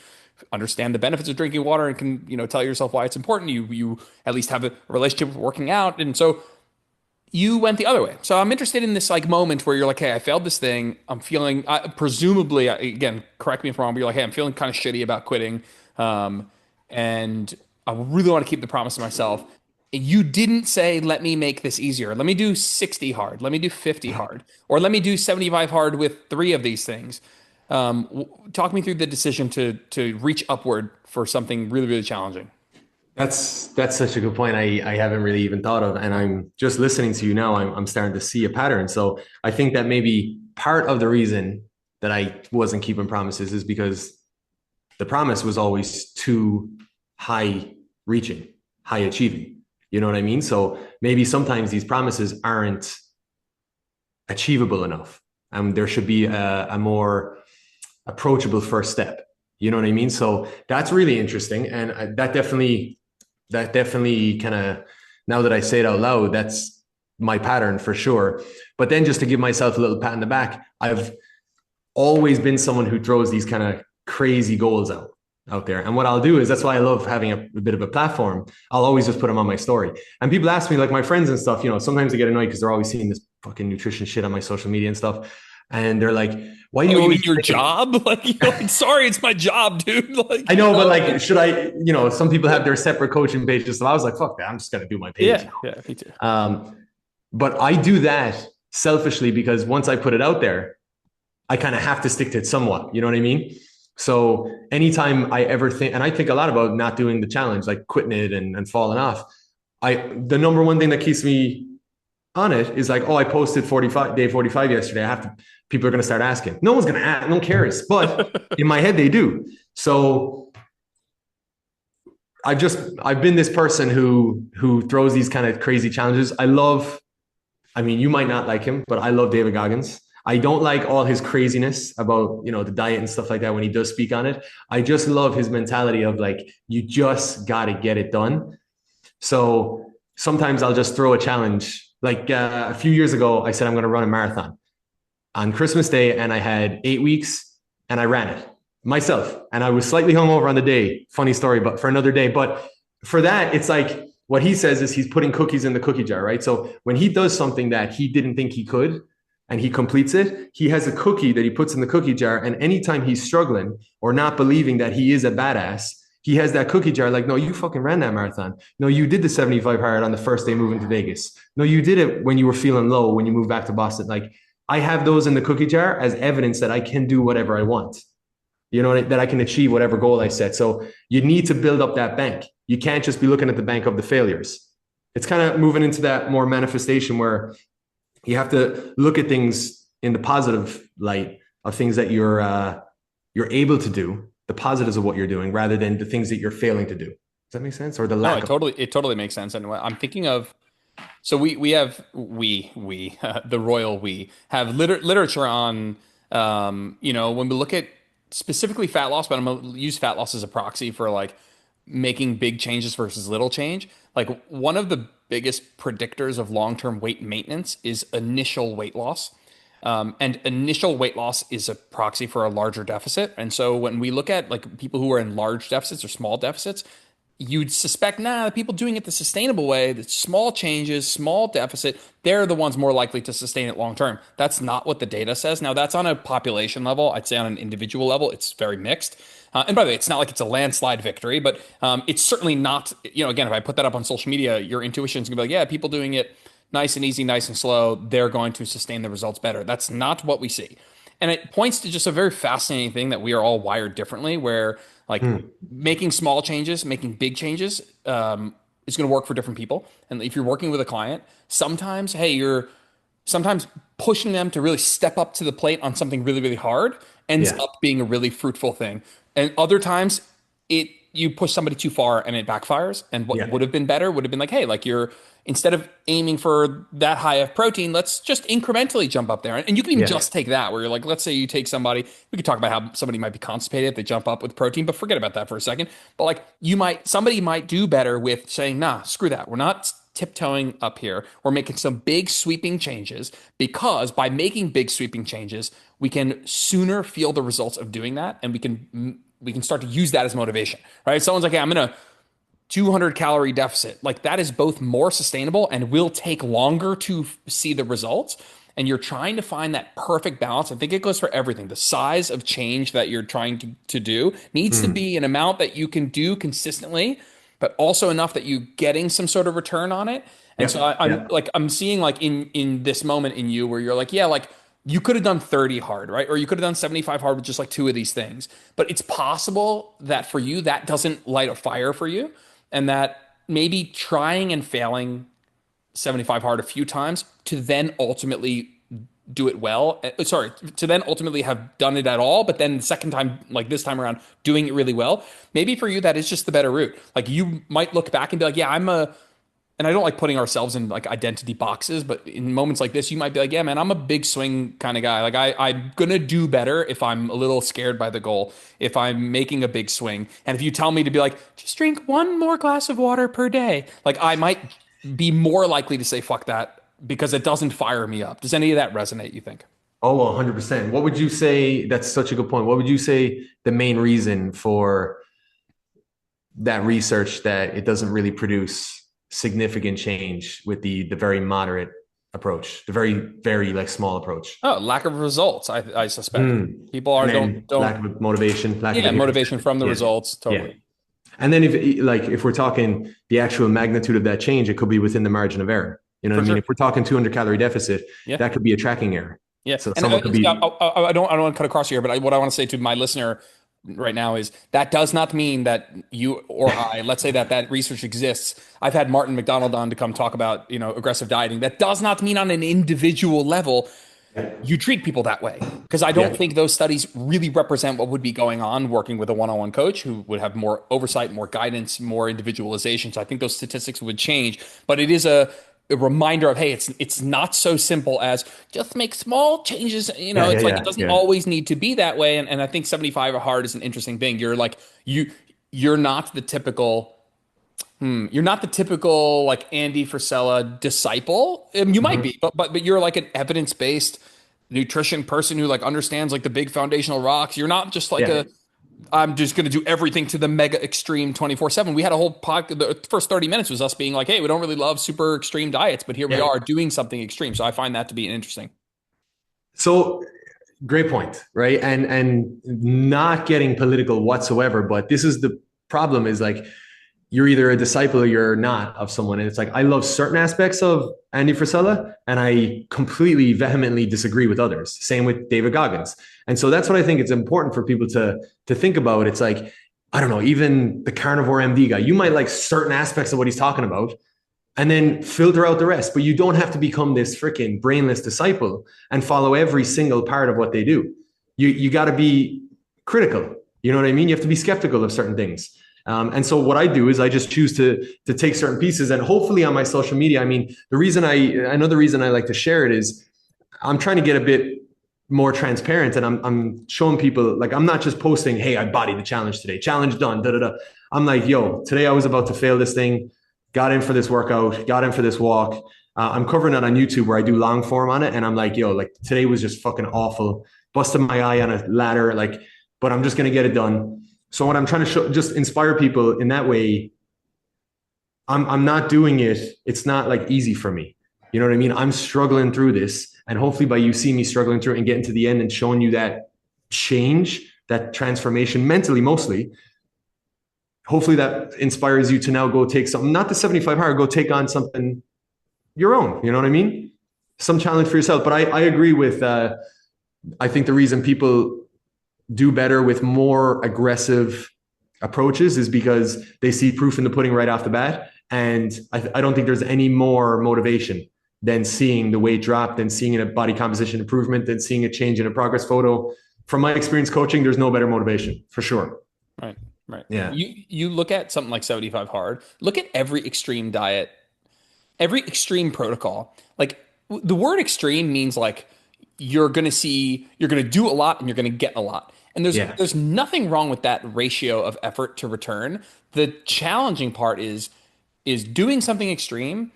understand the benefits of drinking water and can tell yourself why it's important. You at least have a relationship with working out, and so you went the other way. So I'm interested in this like moment where you're like, hey, I failed this thing. I'm feeling, presumably, again, correct me if I'm wrong, but you're like, hey, I'm feeling kind of shitty about quitting. Um, and I really want to keep the promise to myself. You didn't say, let me make this easier. Let me do 60 hard. Let me do 50 hard. Or let me do 75 hard with three of these things. Talk me through the decision to reach upward for something really, really challenging. That's such a good point. I haven't really even thought of, and I'm just listening to you now. I'm starting to see a pattern. So I think that maybe part of the reason that I wasn't keeping promises is because the promise was always too high reaching, high achieving. You know what I mean? So maybe sometimes these promises aren't achievable enough, and there should be a more approachable first step. You know what I mean? So that's really interesting, and that definitely kind of, now that I say it out loud, that's my pattern for sure. But then just to give myself a little pat in the back, I've always been someone who throws these kind of crazy goals out there. And what I'll do is, that's why I love having a bit of a platform. I'll always just put them on my story. And people ask me, like my friends and stuff, sometimes they get annoyed because they're always seeing this fucking nutrition shit on my social media and stuff. And they're like, why do Oh, you you mean always your say, job? Like, like, sorry, it's my job, dude. Like, I know, but like, should I, some people have their separate coaching pages. So I was like, fuck that. I'm just going to do my page. yeah, yeah, me too. But I do that selfishly because once I put it out there, I kind of have to stick to it somewhat. You know what I mean? So anytime I ever think, and I think a lot about not doing the challenge, like quitting it and falling off. The number one thing that keeps me on it is like, oh, I posted 45 yesterday. People are going to start asking. No one's going to ask. No one cares. But in my head, they do. So I've been this person who throws these kind of crazy challenges. I mean, you might not like him, but I love David Goggins. I don't like all his craziness about, the diet and stuff like that when he does speak on it. I just love his mentality of like, you just got to get it done. So sometimes I'll just throw a challenge. Like a few years ago, I said I'm going to run a marathon on Christmas Day, and I had 8 weeks, and I ran it myself. And I was slightly hungover on the day. Funny story, but for another day. But for that, it's like what he says is he's putting cookies in the cookie jar, right? So when he does something that he didn't think he could, and he completes it, he has a cookie that he puts in the cookie jar. And anytime he's struggling or not believing that he is a badass, he has that cookie jar like, no, you fucking ran that marathon. No, you did the 75 hard on the first day moving to Vegas. No, you did it when you were feeling low, when you moved back to Boston. Like, I have those in the cookie jar as evidence that I can do whatever I want, that I can achieve whatever goal I set. So you need to build up that bank. You can't just be looking at the bank of the failures. It's kind of moving into that more manifestation where you have to look at things in the positive light of things that you're able to do, the positives of what you're doing, rather than the things that you're failing to do. Does that make sense? Or the No, lack of. it totally makes sense. And I'm thinking of so we have we the royal we have literature on when we look at specifically fat loss, but I'm gonna use fat loss as a proxy for like making big changes versus little change. Like one of the biggest predictors of long-term weight maintenance is initial weight loss. And initial weight loss is a proxy for a larger deficit. And so when we look at like people who are in large deficits or small deficits, you'd suspect, the people doing it the sustainable way, the small changes, small deficit, they're the ones more likely to sustain it long term. That's not what the data says. Now, that's on a population level. I'd say on an individual level, it's very mixed. And by the way, it's not like it's a landslide victory, but it's certainly not, again, if I put that up on social media, your intuition's gonna be like, yeah, people doing it nice and easy, nice and slow, they're going to sustain the results better. That's not what we see. And it points to just a very fascinating thing that we are all wired differently, where like making small changes, making big changes is going to work for different people. And if you're working with a client, sometimes, hey, sometimes pushing them to really step up to the plate on something really, really hard ends Yeah. up being a really fruitful thing. And other times you push somebody too far and it backfires. And what Yeah. would have been better would have been like, hey, like instead of aiming for that high of protein, let's just incrementally jump up there. And you can even Yeah. just take that where you're like, let's say you take somebody, we could talk about how somebody might be constipated if they jump up with protein, but forget about that for a second. But like somebody might do better with saying, nah, screw that. We're not tiptoeing up here. We're making some big sweeping changes, because by making big sweeping changes, we can sooner feel the results of doing that, and we can start to use that as motivation, right? Someone's like, hey, I'm gonna 200 calorie deficit. Like that is both more sustainable and will take longer to see the results. And you're trying to find that perfect balance. I think it goes for everything. The size of change that you're trying to do needs to Mm. be an amount that you can do consistently, but also enough that you're getting some sort of return on it. And so Yeah. I'm Yeah. like, I'm seeing like in this moment in you where you're like, yeah, like you could have done 30 hard, right? Or you could have done 75 hard with just like two of these things. But it's possible that for you, that doesn't light a fire for you, and that maybe trying and failing 75 hard a few times to then ultimately do it well. Sorry, to then ultimately have done it at all, but then the second time, like this time around, doing it really well. Maybe for you, that is just the better route. Like you might look back and be like, yeah, and I don't like putting ourselves in like identity boxes, but in moments like this, you might be like, yeah, man, I'm a big swing kind of guy. Like I'm gonna do better if I'm a little scared by the goal, if I'm making a big swing. And if you tell me to be like, just drink one more glass of water per day, like I might be more likely to say fuck that because it doesn't fire me up. Does any of that resonate, you think? Oh, 100%. What would you say? That's such a good point. What would you say the main reason for that research that it doesn't really produce significant change with the very moderate approach, the very, very like small approach? Oh, lack of results, I suspect. Mm. People And are then don't lack of motivation, lack of yeah, adherence. motivation from the Yeah. results, Yeah. totally. And then if we're talking the actual magnitude of that change, it could be within the margin of error. You know what For I mean? sure. If we're talking 200 calorie deficit, Yeah. that could be a tracking error. Yeah, So and someone could Scott, be, I don't want to cut across here, but what I want to say to my listener right now is that does not mean that you or I, let's say that research exists. I've had Martin McDonald on to come talk about aggressive dieting. That does not mean on an individual level yeah, you treat people that way, because I don't yeah, think those studies really represent what would be going on working with a one-on-one coach who would have more oversight, more guidance, more individualization. So I think those statistics would change, but it is a reminder of, hey, it's not so simple as just make small changes. yeah, yeah, It's like it yeah, doesn't yeah, always need to be that way. And I think 75 hard is an interesting thing. You're like you're not the typical you're not the typical like Andy Frisella disciple. You might Mhm. be, but you're like an evidence-based nutrition person who like understands like the big foundational rocks. You're not just like Yeah, a I'm just going to do everything to the mega extreme 24/7. We had a whole the first 30 minutes was us being like, "Hey, we don't really love super extreme diets, but here we yeah. are doing something extreme." So I find that to be interesting. So great point, right? And not getting political whatsoever, but this is the problem is like you're either a disciple or you're not of someone. And it's like I love certain aspects of Andy Frisella and I completely vehemently disagree with others. Same with David Goggins. And so that's what I think it's important for people to think about. It's like, I don't know, even the carnivore MD guy, you might like certain aspects of what he's talking about. and then filter out the rest. But you don't have to become this freaking brainless disciple and follow every single part of what they do. You got to be critical. You know what I mean? You have to be skeptical of certain things. And so what I do is I just choose to take certain pieces, and hopefully on my social media, I mean, another reason I like to share it is I'm trying to get a bit more transparent, and I'm showing people, like, I'm not just posting, hey, I bodied the challenge today, challenge done, da da da. I'm like, yo, today I was about to fail this thing, got in for this workout, got in for this walk. I'm covering it on YouTube where I do long form on it, and I'm like, yo, like today was just fucking awful, busted my eye on a ladder, like, but I'm just gonna get it done. So what I'm trying to show, just inspire people in that way. I'm not doing it. It's not like easy for me. You know what I mean? I'm struggling through this. And hopefully by you see me struggling through it and getting to the end and showing you that change, that transformation mentally, mostly, hopefully that inspires you to now go take something, not the 75 hard, go take on something your own. You know what I mean? Some challenge for yourself. But I agree with, I think the reason people do better with more aggressive approaches is because they see proof in the pudding right off the bat. And I don't think there's any more motivation than seeing the weight drop, than seeing a body composition improvement, than seeing a change in a progress photo. From my experience coaching, there's no better motivation, for sure. Right. Right. Yeah. You look at something like 75 hard, look at every extreme diet, every extreme protocol. Like the word extreme means like you're going to do a lot and you're going to get a lot. And there's nothing wrong with that ratio of effort to return. The challenging part is doing something extreme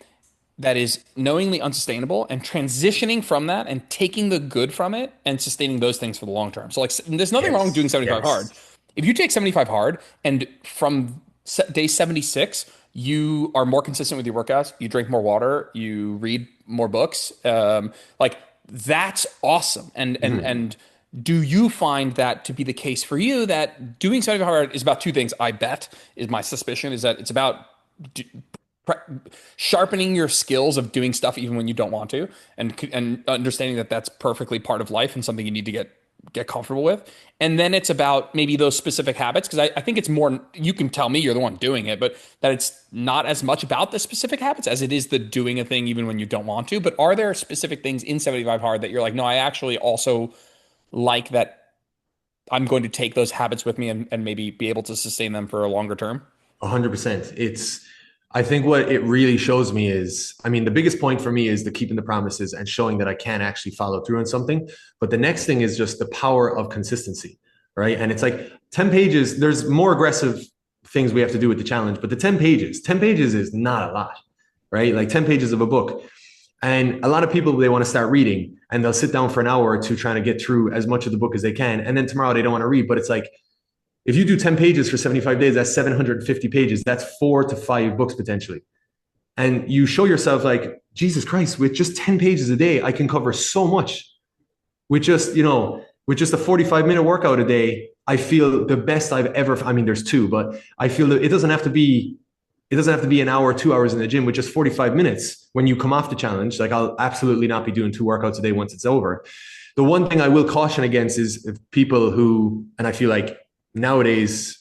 that is knowingly unsustainable and transitioning from that and taking the good from it and sustaining those things for the long term. So like there's nothing wrong with doing 75 hard. If you take 75 hard and from day 76, you are more consistent with your workouts, you drink more water, you read more books, like that's awesome. And do you find that to be the case for you, that doing 75 hard is about two things? I bet, is my suspicion, is that it's about sharpening your skills of doing stuff even when you don't want to, and understanding that that's perfectly part of life and something you need to get comfortable with. And then it's about maybe those specific habits, because I think it's more, you can tell me, you're the one doing it, but that it's not as much about the specific habits as it is the doing a thing even when you don't want to. But are there specific things in 75 hard that you're like, no, I actually also like that I'm going to take those habits with me and maybe be able to sustain them for a longer term? 100%. I think what it really shows me is, I mean, the biggest point for me is the keeping the promises and showing that I can actually follow through on something. But the next thing is just the power of consistency, right? And it's like 10 pages, there's more aggressive things we have to do with the challenge, but the 10 pages is not a lot, right? Like 10 pages of a book. And a lot of people, they want to start reading and they'll sit down for an hour or two trying to get through as much of the book as they can. And then tomorrow they don't want to read, but it's like, if you do 10 pages for 75 days, that's 750 pages. That's 4 to 5 books potentially. And you show yourself like, Jesus Christ, with just 10 pages a day, I can cover so much. With just a 45-minute workout a day, I feel the best I've ever, I mean, there's two, but I feel that it doesn't have to be an hour, 2 hours in the gym. With just 45 minutes when you come off the challenge. Like, I'll absolutely not be doing 2 workouts a day once it's over. The one thing I will caution against is if people who, and I feel like nowadays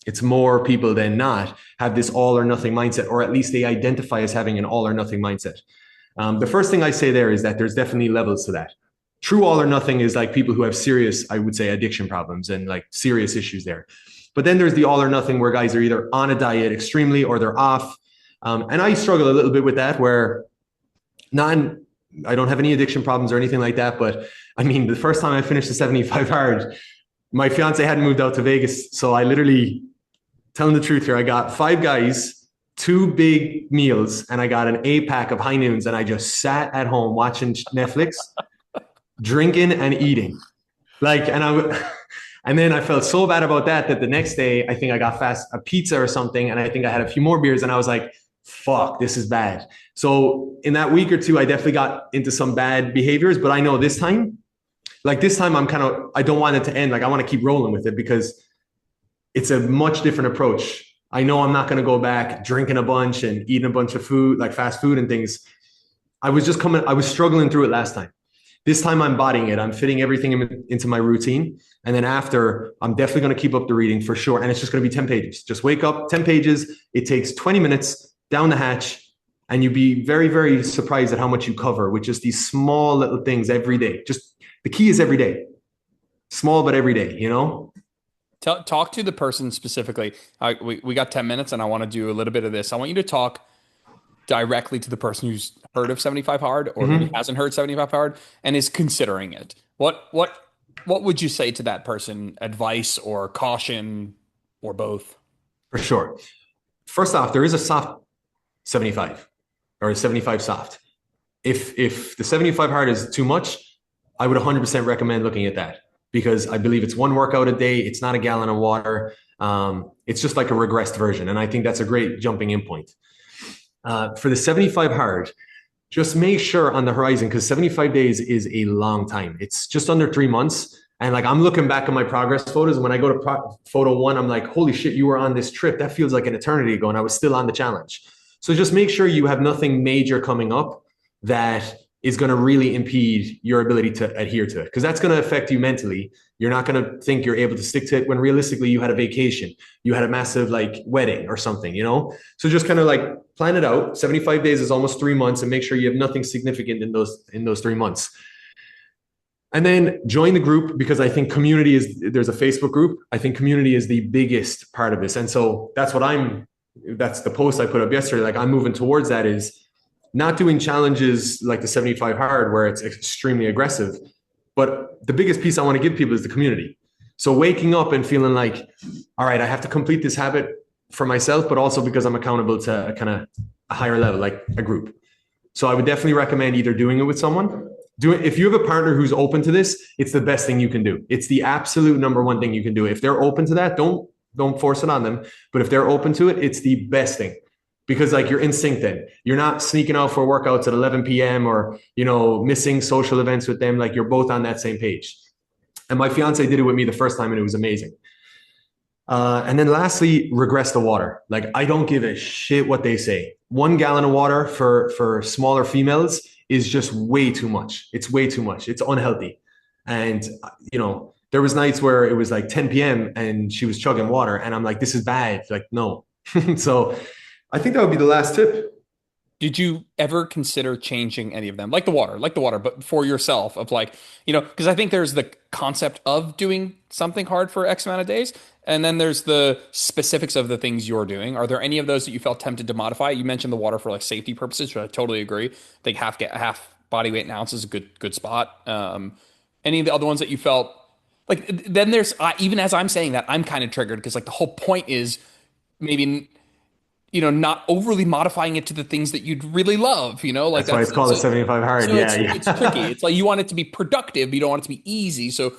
it's more people than not, have this all or nothing mindset, or at least they identify as having an all or nothing mindset. The first thing I say there is that there's definitely levels to that. True all or nothing is like people who have serious, I would say, addiction problems and like serious issues there. But then there's the all or nothing where guys are either on a diet extremely or they're off. And I struggle a little bit with that, where I don't have any addiction problems or anything like that. But I mean, the first time I finished the 75 hard, my fiance hadn't moved out to Vegas. So I literally, telling the truth here, I got 5 guys, 2 big meals, and I got an 8-pack of high noons. And I just sat at home watching Netflix, drinking and eating. And then I felt so bad about that the next day, I think I got a pizza or something. And I think I had a few more beers and I was like, fuck, this is bad. So in that week or two, I definitely got into some bad behaviors, but I know this time I don't want it to end. Like, I want to keep rolling with it because it's a much different approach. I know I'm not going to go back drinking a bunch and eating a bunch of food, like fast food and things. I was struggling through it last time. This time I'm bodying it. I'm fitting everything into my routine. And then after, I'm definitely going to keep up the reading for sure. And it's just going to be 10 pages. Just wake up, 10 pages. It takes 20 minutes, down the hatch, And you'd be very, very surprised at how much you cover with just these small little things every day. Just the key is every day, small, but every day, you know? Talk to the person specifically. We got 10 minutes and I want to do a little bit of this. I want you to talk directly to the person who's heard of 75 hard or maybe Mm-hmm. hasn't heard 75 hard and is considering it. What would you say to that person? Advice or caution or both? For sure. First off, there is a soft 75 or a 75 soft. If the 75 hard is too much, I would 100% recommend looking at that because I believe it's one workout a day. It's not a gallon of water. It's just like a regressed version. And I think that's a great jumping in point. For the 75 hard, just make sure on the horizon because 75 days is a long time. It's just under 3 months. And like I'm looking back at my progress photos. And when I go to photo one, I'm like, holy shit, you were on this trip. That feels like an eternity ago. And I was still on the challenge. So just make sure you have nothing major coming up that is going to really impede your ability to adhere to it because that's going to affect you mentally. You're not going to think you're able to stick to it when realistically you had a vacation, you had a massive like wedding or something, you know? So just kind of like plan it out. 75 days is almost 3 months and make sure you have nothing significant in those 3 months. And then join the group because I think community is there's a Facebook group. I think community is the biggest part of this. And so that's the post I put up yesterday. Like I'm moving towards that is not doing challenges like the 75 hard where it's extremely aggressive. But the biggest piece I want to give people is the community. So waking up and feeling like, all right, I have to complete this habit for myself, but also because I'm accountable to a kind of a higher level, like a group. So I would definitely recommend either doing it with someone. Do it if you have a partner who's open to this, it's the best thing you can do. It's the absolute number one thing you can do. If they're open to that, don't force it on them. But if they're open to it, it's the best thing because like you're in sync then. You're not sneaking out for workouts at 11 p.m. or, missing social events with them. Like you're both on that same page. And my fiance did it with me the first time and it was amazing. And then lastly, regress the water. Like I don't give a shit what they say. 1 gallon of water for smaller females is just way too much. It's way too much. It's unhealthy. And there was nights where it was like 10 p.m. and she was chugging water, and I'm like, this is bad. Like no. So I think that would be the last tip. Did you ever consider changing any of them? Like the water, but for yourself of like, because I think there's the concept of doing something hard for X amount of days. And then there's the specifics of the things you're doing. Are there any of those that you felt tempted to modify? You mentioned the water for like safety purposes, which I totally agree. I think half body weight in ounce is a good spot. Any of the other ones that you felt like, then there's, even as I'm saying that, I'm kind of triggered because like the whole point is maybe not overly modifying it to the things that you'd really love, like That's why that's it's called a so, 75 hard. so Yeah, it's tricky. yeah. It's like you want it to be productive, but you don't want it to be easy. So,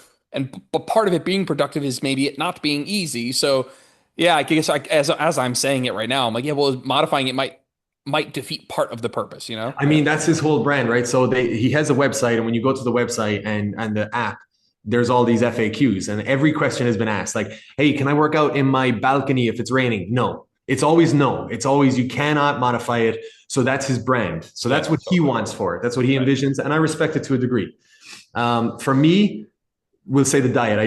but part of it being productive is maybe it not being easy. So, yeah, I guess as I'm saying it right now, I'm like, yeah, well, modifying it might defeat part of the purpose, I mean, that's his whole brand, right? So he has a website, and when you go to the website and the app, there's all these FAQs, and every question has been asked, like, "Hey, can I work out in my balcony if it's raining?" No, it's always no. It's always you cannot modify it. So that's his brand. So Yeah, that's what he totally. wants for it. That's what he Right. envisions, and I respect it to a degree. For me, we'll say the diet.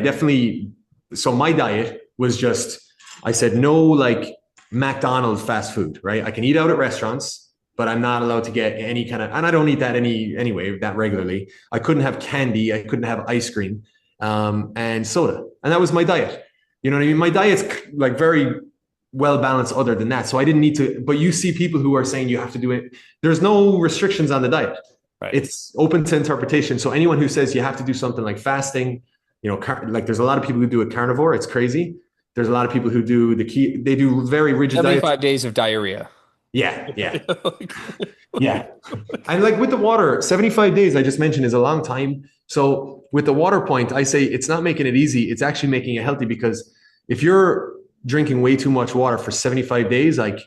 So my diet was just, I said no, like McDonald's fast food, right? I can eat out at restaurants, but I'm not allowed to get any kind of, and I don't eat that anyway, that regularly. I couldn't have candy. I couldn't have ice cream, and soda. And that was my diet. You know what I mean? My diet's like very well balanced other than that. So I didn't need to, but you see people who are saying you have to do it. There's no restrictions on the diet. Right. It's open to interpretation. So anyone who says you have to do something like fasting, like there's a lot of people who do it carnivore. It's crazy. There's a lot of people who do the key. They do very rigid diets. 75 days of diarrhea. Yeah, yeah, Like, yeah. And like with the water, 75 days I just mentioned is a long time. So with the water point, I say it's not making it easy. It's actually making it healthy because if you're drinking way too much water for 75 days, like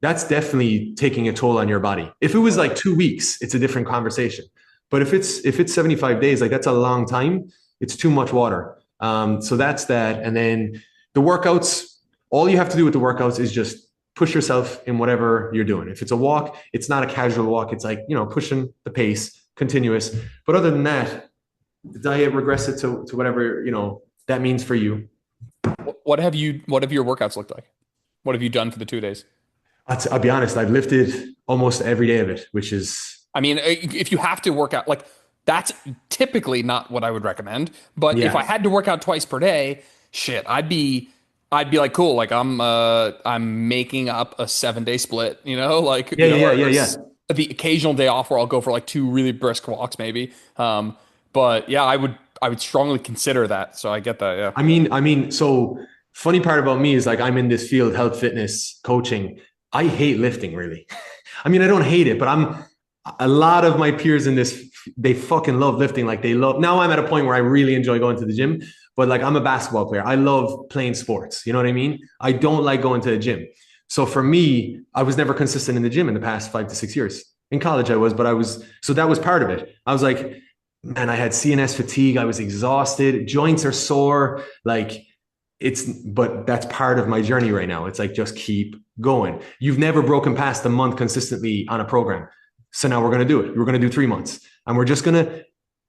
that's definitely taking a toll on your body. If it was like 2 weeks, it's a different conversation. But if it's 75 days, like that's a long time. It's too much water. So that's that. And then the workouts, all you have to do with the workouts is just push yourself in whatever you're doing. If it's a walk, it's not a casual walk. It's like, pushing the pace, continuous. But other than that, the diet regress it to whatever, that means for you. what have your workouts looked like? What have you done for the 2 days? I'll be honest, I've lifted almost every day of it, which is, I mean, if you have to work out, like that's typically not what I would recommend. But if I yeah. had to work out twice per day, shit, I'd be like, cool, like I'm making up a 7 day split, like, Yeah, yeah, yeah, yeah, or yeah. the occasional day off where I'll go for like two really brisk walks, maybe. But yeah, I would strongly consider that. So I get that. Yeah. So funny part about me is like I'm in this field, health, fitness, coaching. I hate lifting really. I mean, I don't hate it, but a lot of my peers in this, they fucking love lifting. Like they love, now I'm at a point where I really enjoy going to the gym, but like I'm a basketball player. I love playing sports. You know what I mean? I don't like going to the gym. So for me, I was never consistent in the gym in the past 5 to 6 years. In college, I was, so that was part of it. I was like, man, I had CNS fatigue. I was exhausted. Joints are sore. Like but that's part of my journey right now. It's like, just keep going. You've never broken past a month consistently on a program. So now we're going to do it. We're going to do 3 months and we're just going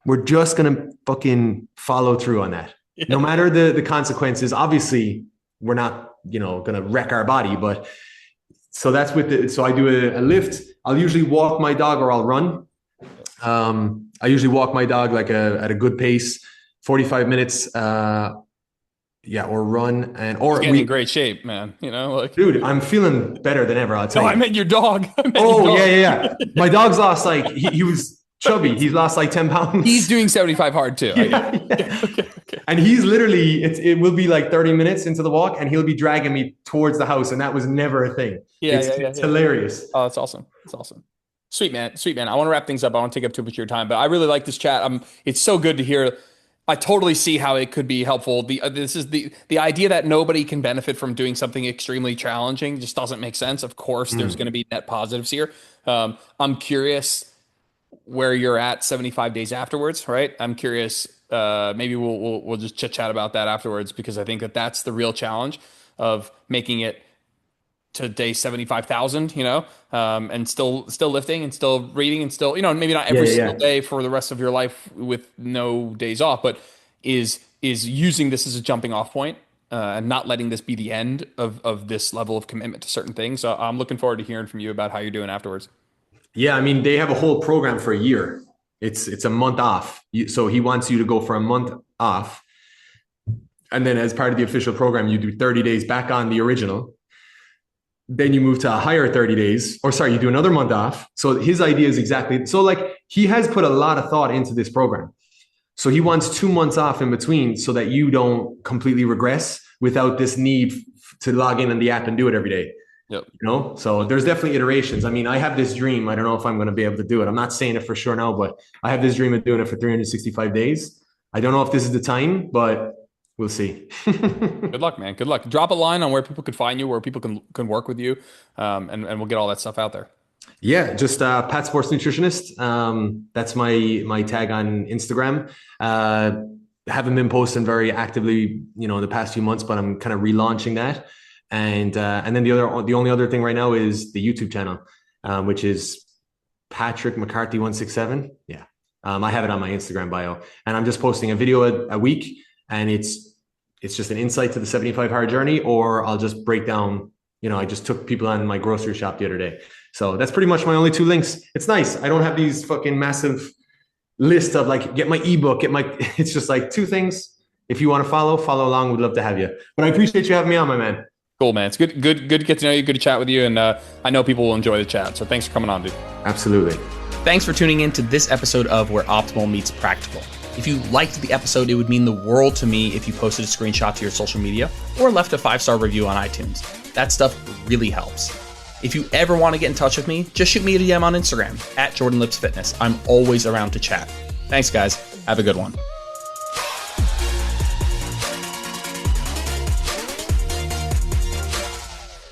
to fucking follow through on that. Yeah. No matter the consequences. Obviously we're not, going to wreck our body, but so that's so I do a lift. I'll usually walk my dog or I'll run. I usually walk my dog like at a good pace, 45 minutes, or run He's getting in great shape, man. Like, dude, I'm feeling better than ever. I'll tell no, you. I meant your dog. Yeah. My dog's lost like he was chubby. He's lost like 10 pounds. He's doing 75 hard too. Yeah. Okay. And he's literally, it will be like 30 minutes into the walk and he'll be dragging me towards the house. And that was never a thing. It's hilarious. Oh, that's awesome. That's awesome. Sweet, man. I want to wrap things up. I want to take up too much of your time, but I really like this chat. It's so good to hear. I totally see how it could be helpful. This is the idea that nobody can benefit from doing something extremely challenging just doesn't make sense. Of course, there's going to be net positives here. I'm curious where you're at 75 days afterwards, right? I'm curious. Maybe we'll just chit chat about that afterwards because I think that's the real challenge of making it to day 75,000, and still lifting and still reading and still, maybe not every single day for the rest of your life with no days off, but is using this as a jumping off point, and not letting this be the end of this level of commitment to certain things. So I'm looking forward to hearing from you about how you're doing afterwards. Yeah. I mean, they have a whole program for a year. It's a month off. So he wants you to go for a month off. And then as part of the official program, you do 30 days back on the original. Then you move to a higher 30 days, you do another month off. So his idea is so like he has put a lot of thought into this program. So he wants 2 months off in between so that you don't completely regress without this need to log in the app and do it every day. Yep. So there's definitely iterations. I mean, I have this dream. I don't know if I'm going to be able to do it. I'm not saying it for sure now, but I have this dream of doing it for 365 days. I don't know if this is the time, but we'll see. Good luck, man. Good luck. Drop a line on where people can find you, where people can work with you, and we'll get all that stuff out there. Yeah, just Pat Sports Nutritionist. That's my tag on Instagram. Haven't been posting very actively, the past few months, but I'm kind of relaunching that. And then the only other thing right now is the YouTube channel, which is Patrick McCarthy 167. Yeah, I have it on my Instagram bio, and I'm just posting a video a week. And it's just an insight to the 75 hard journey, or I'll just break down, I just took people on my grocery shop the other day. So that's pretty much my only 2 links. It's nice. I don't have these fucking massive list of like, get my ebook, it's just like 2 things. If you want to follow along, we'd love to have you. But I appreciate you having me on, my man. Cool, man. It's good to get to know you, good to chat with you. And I know people will enjoy the chat. So thanks for coming on, dude. Absolutely. Thanks for tuning in to this episode of Where Optimal Meets Practical. If you liked the episode, it would mean the world to me if you posted a screenshot to your social media or left a 5-star review on iTunes. That stuff really helps. If you ever want to get in touch with me, just shoot me a DM on Instagram @JordanLipsFitness. I'm always around to chat. Thanks, guys. Have a good one.